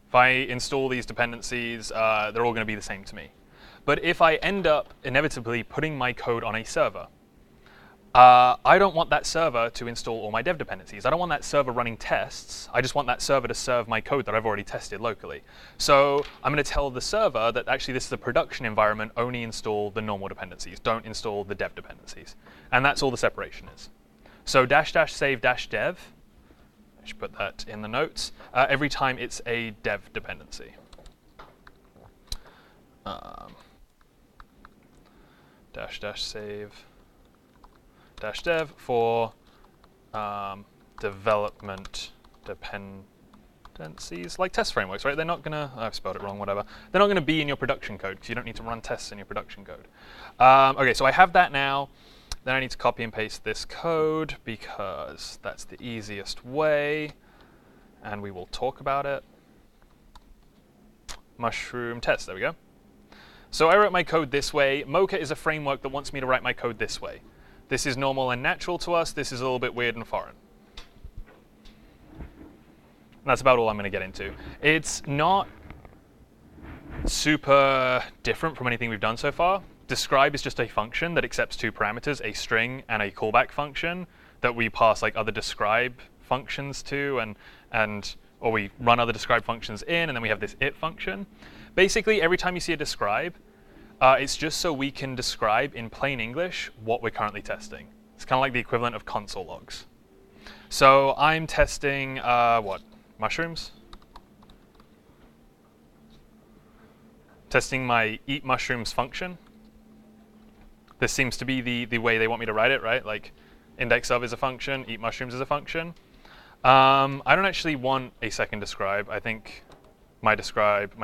If I install these dependencies, they're all going to be the same to me. But if I end up inevitably putting my code on a server, I don't want that server to install all my dev dependencies. I don't want that server running tests. I just want that server to serve my code that I've already tested locally. So I'm going to tell the server that actually this is a production environment, only install the normal dependencies. Don't install the dev dependencies. And that's all the separation is. So --save-dev, I should put that in the notes, every time it's a dev dependency. --save-dev for development dependencies, like test frameworks, right? They're not going to, I've spelled it wrong, whatever. They're not going to be in your production code because you don't need to run tests in your production code. OK, so I have that now. Then I need to copy and paste this code because that's the easiest way, and we will talk about it. Mushroom test, there we go. So I wrote my code this way. Mocha is a framework that wants me to write my code this way. This is normal and natural to us. This is a little bit weird and foreign. And that's about all I'm going to get into. It's not super different from anything we've done so far. Describe is just a function that accepts two parameters, a string and a callback function that we pass like other describe functions to, or we run other describe functions in, and then we have this it function. Basically, every time you see a describe, it's just so we can describe in plain English what we're currently testing. It's kind of like the equivalent of console logs. So I'm testing, mushrooms? Testing my eat mushrooms function. This seems to be the way they want me to write it, right? Like index of is a function, eat mushrooms is a function. I don't actually want a second describe. I think my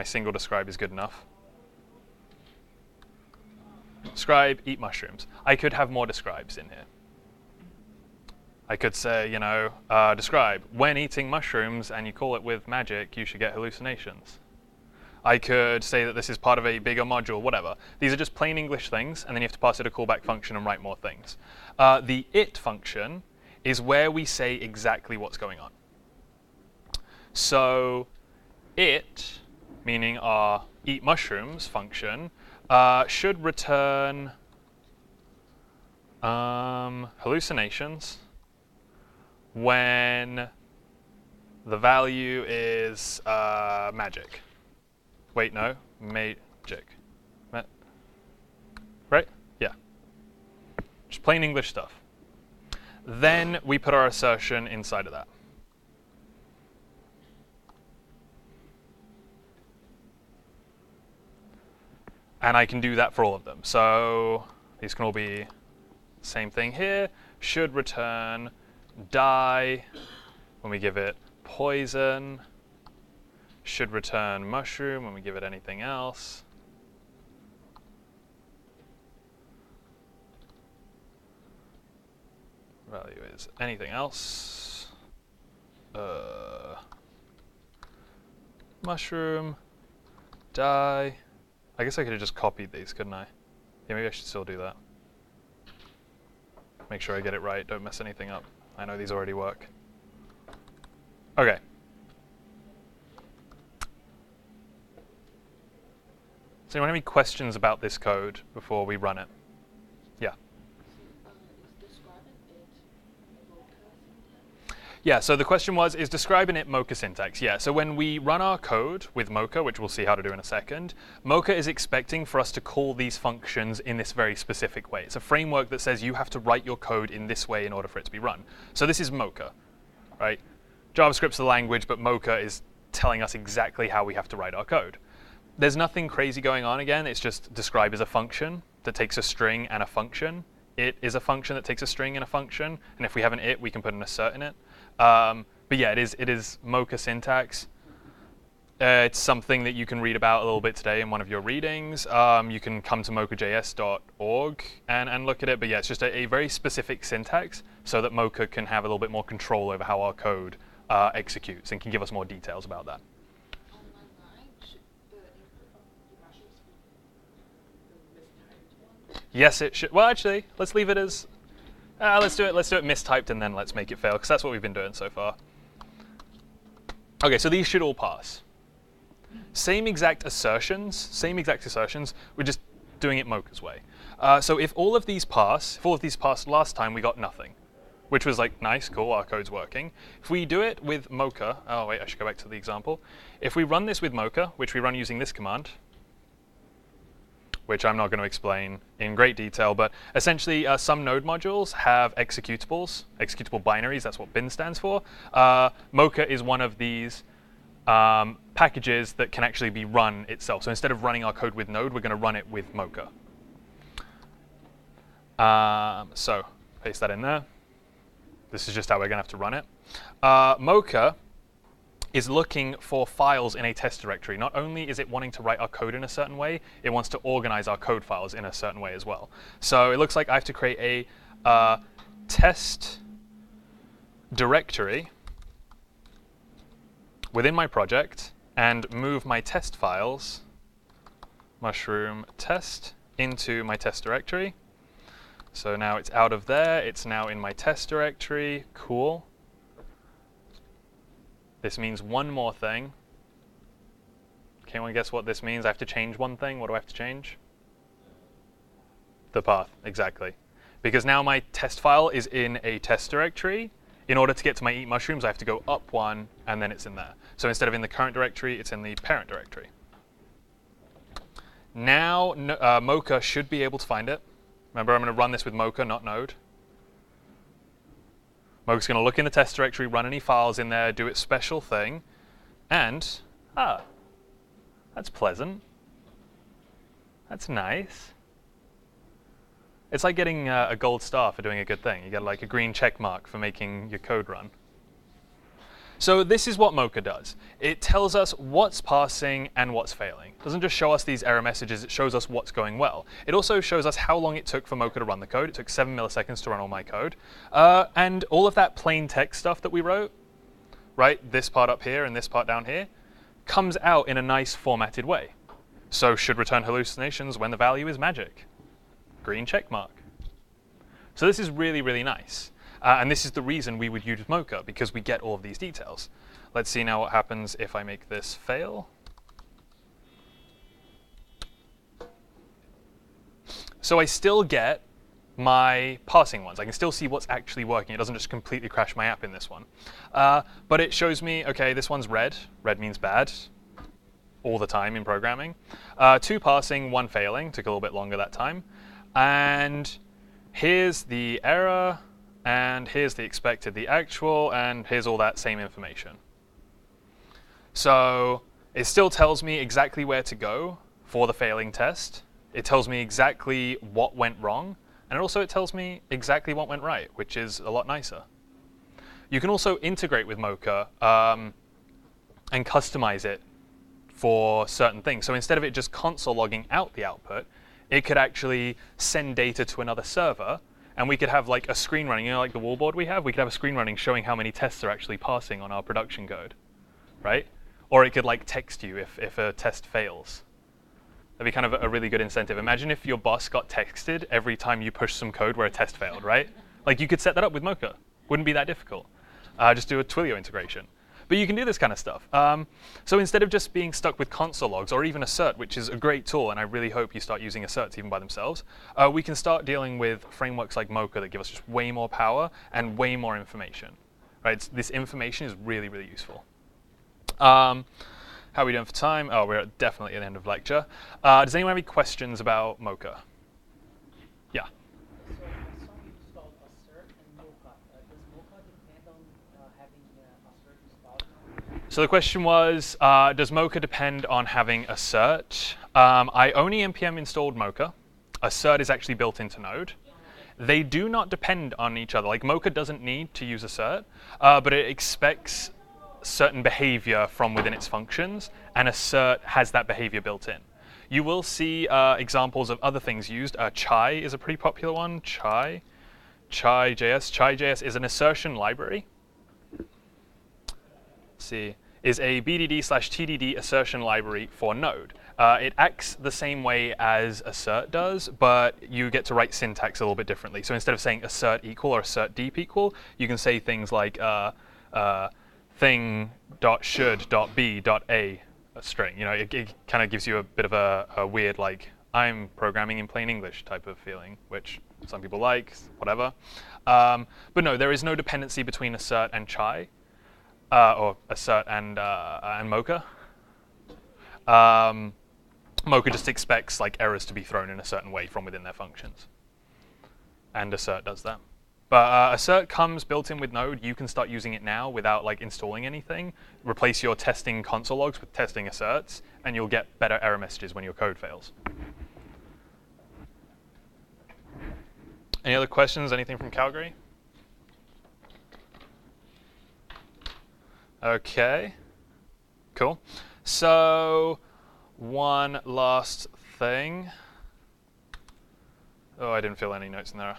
single describe is good enough. Describe, eat mushrooms. I could have more describes in here. I could say, describe, when eating mushrooms and you call it with magic, you should get hallucinations. I could say that this is part of a bigger module, whatever. These are just plain English things, and then you have to pass it a callback function and write more things. The it function is where we say exactly what's going on. So it, meaning our eat mushrooms function, should return Hallucinations when the value is magic. Wait, no, magic. Right? Yeah. Just plain English stuff. Then we put our assertion inside of that. And I can do that for all of them. So these can all be same thing here. Should return die when we give it poison. Should return mushroom when we give it anything else. Value is anything else. Mushroom, die. I guess I could have just copied these, couldn't I? Yeah, maybe I should still do that. Make sure I get it right, don't mess anything up. I know these already work. Okay. Does anyone have any questions about this code before we run it? Yeah. Yeah, so the question was, is describing it Mocha syntax? Yeah, so when we run our code with Mocha, which we'll see how to do in a second, Mocha is expecting for us to call these functions in this very specific way. It's a framework that says you have to write your code in this way in order for it to be run. So this is Mocha, right? JavaScript's the language, but Mocha is telling us exactly how we have to write our code. There's nothing crazy going on again. It's just described as a function that takes a string and a function. It is a function that takes a string and a function. And if we have an it, we can put an assert in it. But yeah, it is Mocha syntax. It's something that you can read about a little bit today in one of your readings. You can come to mochajs.org and look at it. But yeah, it's just a very specific syntax so that Mocha can have a little bit more control over how our code executes and can give us more details about that. Yes, it should. Well, actually, let's leave it as. Let's do it mistyped and then let's make it fail, because that's what we've been doing so far. Okay, so these should all pass. Same exact assertions. We're just doing it Mocha's way. So if all of these passed last time, we got nothing, which was like nice, cool, our code's working. If we do it with Mocha, oh wait, I should go back to the example. If we run this with Mocha, which we run using this command, which I'm not going to explain in great detail, but essentially some node modules have executable binaries. That's what bin stands for. Mocha is one of these packages that can actually be run itself. So instead of running our code with Node, we're going to run it with Mocha. So paste that in there. This is just how we're going to have to run it. Mocha is looking for files in a test directory. Not only is it wanting to write our code in a certain way, it wants to organize our code files in a certain way as well. So it looks like I have to create a test directory within my project and move my test files, mushroom test, into my test directory. So now it's out of there, it's now in my test directory, cool. This means one more thing. Can anyone guess what this means? I have to change one thing. What do I have to change? The path, exactly. Because now my test file is in a test directory. In order to get to my eat mushrooms, I have to go up one, and then it's in there. So instead of in the current directory, it's in the parent directory. Now Mocha should be able to find it. Remember, I'm going to run this with Mocha, not Node. Mocha's going to look in the test directory, run any files in there, do its special thing, and, that's pleasant. That's nice. It's like getting a gold star for doing a good thing. You get like a green check mark for making your code run. So this is what Mocha does. It tells us what's passing and what's failing. It doesn't just show us these error messages, it shows us what's going well. It also shows us how long it took for Mocha to run the code. It took 7 milliseconds to run all my code. And all of that plain text stuff that we wrote, right, this part up here and this part down here, comes out in a nice formatted way. So should return hallucinations when the value is magic. Green check mark. So this is really, really nice. And this is the reason we would use Mocha, because we get all of these details. Let's see now what happens if I make this fail. So I still get my parsing ones. I can still see what's actually working. It doesn't just completely crash my app in this one. But it shows me, okay, this one's red. Red means bad all the time in programming. 2 parsing, 1 failing. Took a little bit longer that time. And here's the error, and here's the expected, the actual, and here's all that same information. So it still tells me exactly where to go for the failing test. It tells me exactly what went wrong, and also it tells me exactly what went right, which is a lot nicer. You can also integrate with Mocha and customize it for certain things. So instead of it just console logging out the output, it could actually send data to another server, and we could have like a screen running, you know, like the wallboard we have, we could have a screen running showing how many tests are actually passing on our production code, right? Or it could like text you if a test fails. That'd be kind of a really good incentive. Imagine if your boss got texted every time you push some code where a test failed, right? Like you could set that up with Mocha. Wouldn't be that difficult. Just do a Twilio integration. But you can do this kind of stuff. So instead of just being stuck with console logs or even Assert, which is a great tool, and I really hope you start using Asserts even by themselves, we can start dealing with frameworks like Mocha that give us just way more power and way more information. Right? This information is really, really useful. How are we doing for time? Oh, we're definitely at the end of lecture. Does anyone have any questions about Mocha? Yeah. So I saw you installed Assert and Mocha. Does Mocha depend on having Assert installed now? So the question was, does Mocha depend on having Assert? I only npm installed Mocha. Assert is actually built into Node. They do not depend on each other. Like Mocha doesn't need to use Assert, but it expects certain behavior from within its functions, and Assert has that behavior built in. You will see examples of other things used. Chai is a pretty popular one. Chai.js. Chai.js is an assertion library. Let's see, is a BDD/TDD assertion library for Node. It acts the same way as Assert does, but you get to write syntax a little bit differently. So instead of saying assert equal or assert deep equal, you can say things like thing.should.be.a string. You know, it kind of gives you a bit of a weird, like, I'm programming in plain English type of feeling, which some people like, whatever. But no, there is no dependency between assert and chai, or assert and Mocha. Mocha just expects like errors to be thrown in a certain way from within their functions, and assert does that. But Assert comes built in with Node. You can start using it now without like installing anything. Replace your testing console logs with testing asserts, and you'll get better error messages when your code fails. Any other questions? Anything from Calgary? Okay, cool. So one last thing. Oh, I didn't fill any notes in there.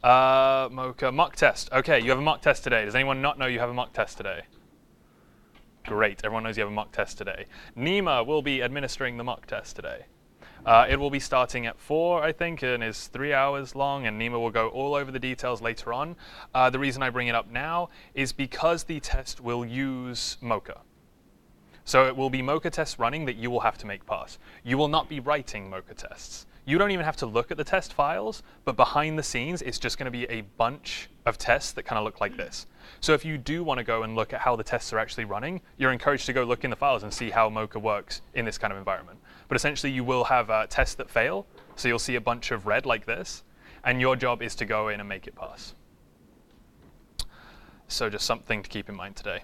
Mocha, mock test. Okay, you have a mock test today. Does anyone not know you have a mock test today? Great, everyone knows you have a mock test today. Nima will be administering the mock test today. It will be starting at 4, I think, and is 3 hours long, and Nima will go all over the details later on. The reason I bring it up now is because the test will use Mocha. So it will be Mocha tests running that you will have to make pass. You will not be writing Mocha tests. You don't even have to look at the test files, but behind the scenes, it's just going to be a bunch of tests that kind of look like this. So if you do want to go and look at how the tests are actually running, you're encouraged to go look in the files and see how Mocha works in this kind of environment. But essentially, you will have tests that fail. So you'll see a bunch of red like this, and your job is to go in and make it pass. So just something to keep in mind today.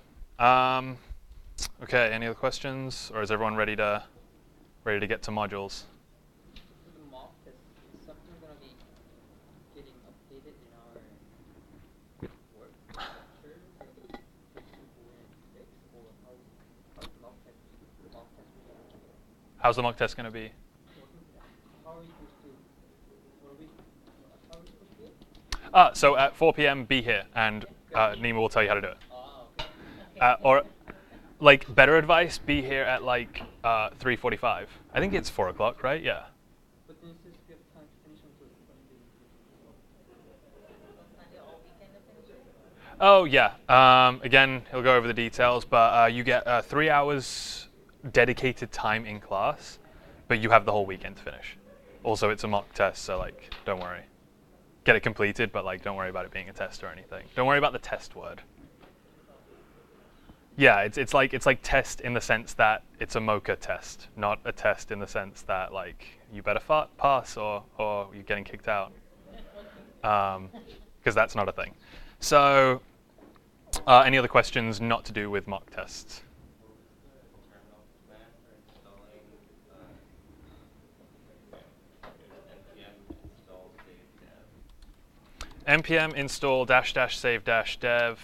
Okay, any other questions, or is everyone ready to get to modules? The mock test, is something going to be getting updated in our work structure so that we can fix, or how's the mock test How's the mock test going to be? How are we supposed to, how are we supposed to do it? So at 4 p.m., be here, and Nima will tell you how to do it. Okay. Or, like, better advice, be here at like 3:45. I think it's 4 o'clock, right? Yeah. But then it says we have time to finish until Sunday all weekend to finish it? Oh, yeah. Again, he'll go over the details, but you get 3 hours dedicated time in class, but you have the whole weekend to finish. Also, it's a mock test, so, like, don't worry. get it completed, but like don't worry about it being a test or anything. Don't worry about the test word. Yeah, it's like test in the sense that it's a mocha test, not a test in the sense that like you better pass or you're getting kicked out, because that's not a thing. So, any other questions not to do with mock tests? npm install --save -dev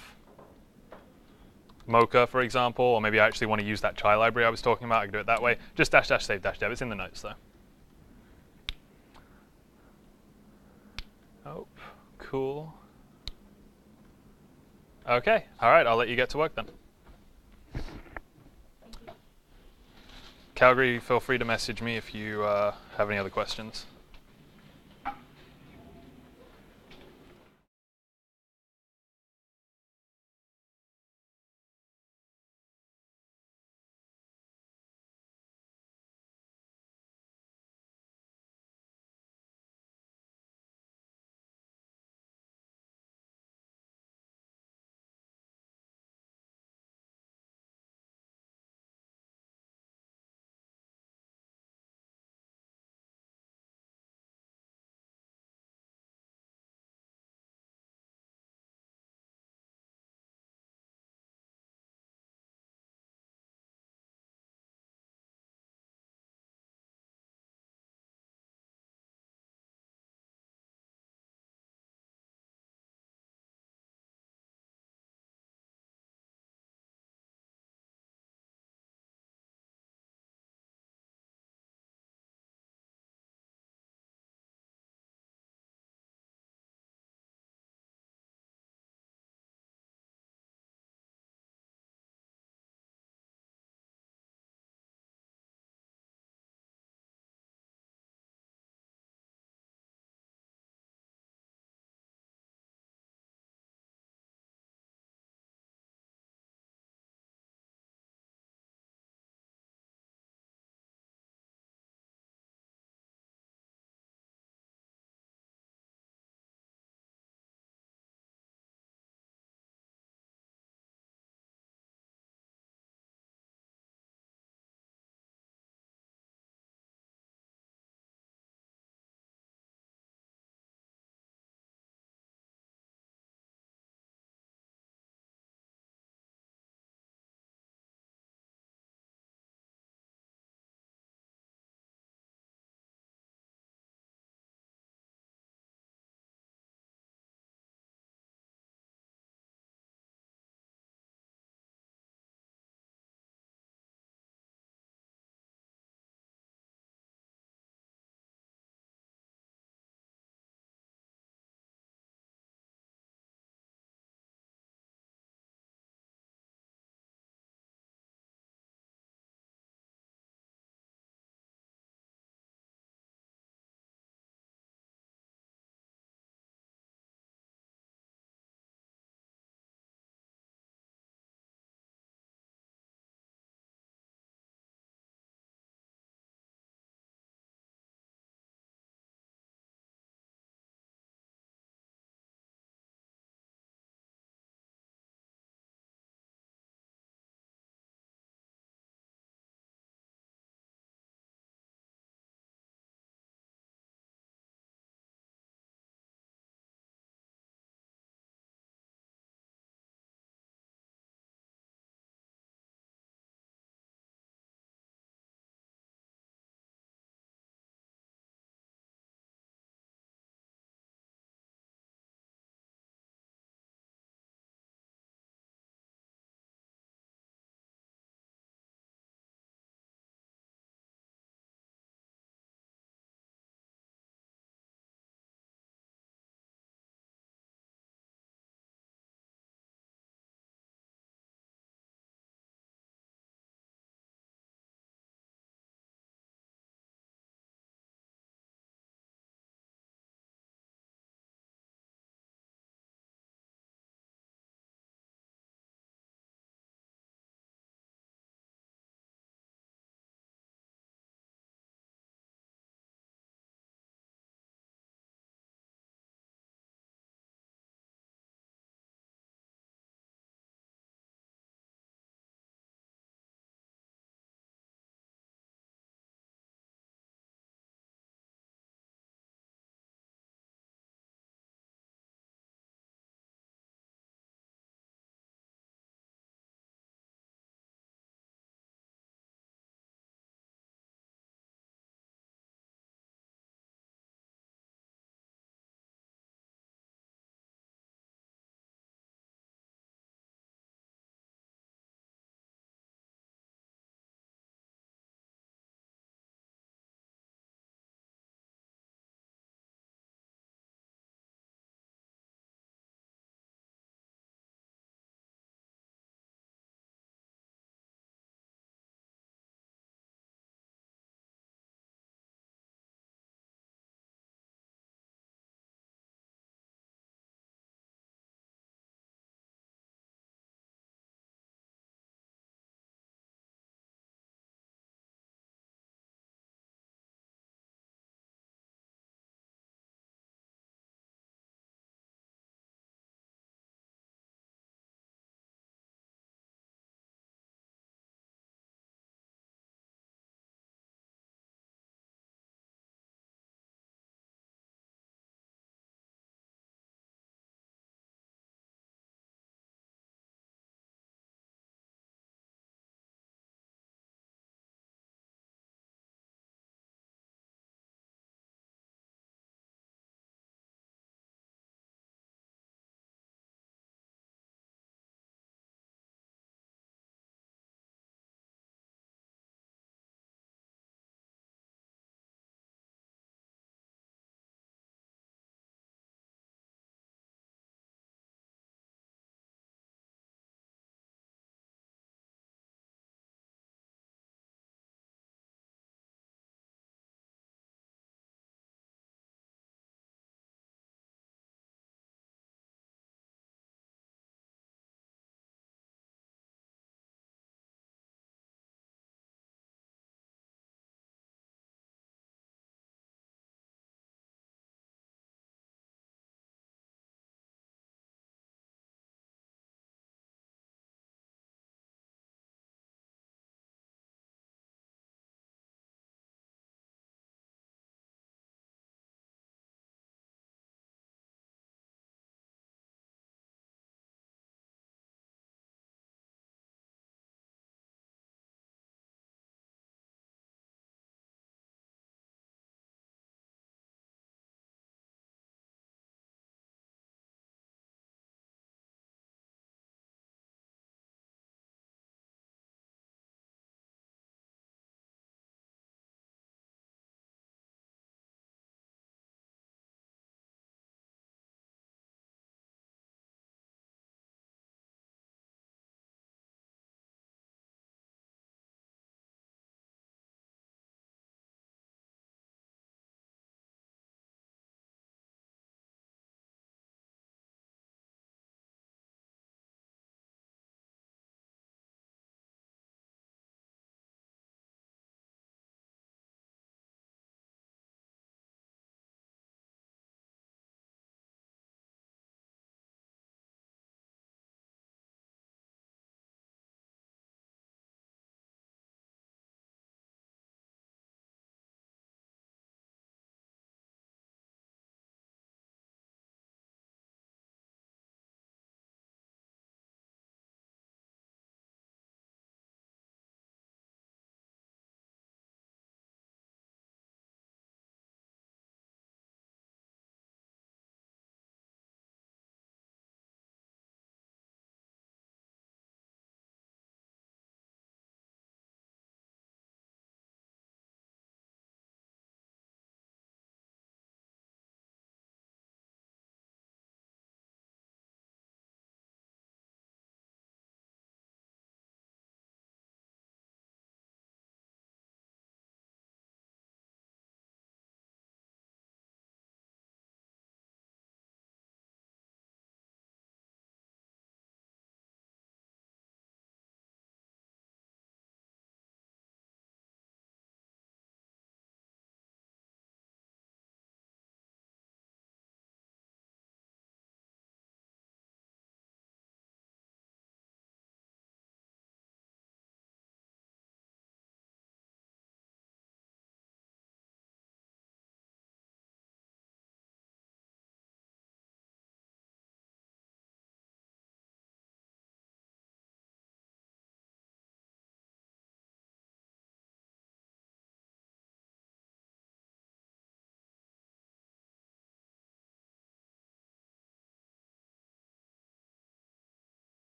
mocha, for example, or maybe I actually want to use that chai library I was talking about. I can do it that way. Just --save -dev. It's in the notes though. Oh, cool. Okay, all right, I'll let you get to work then. Calgary, feel free to message me if you have any other questions.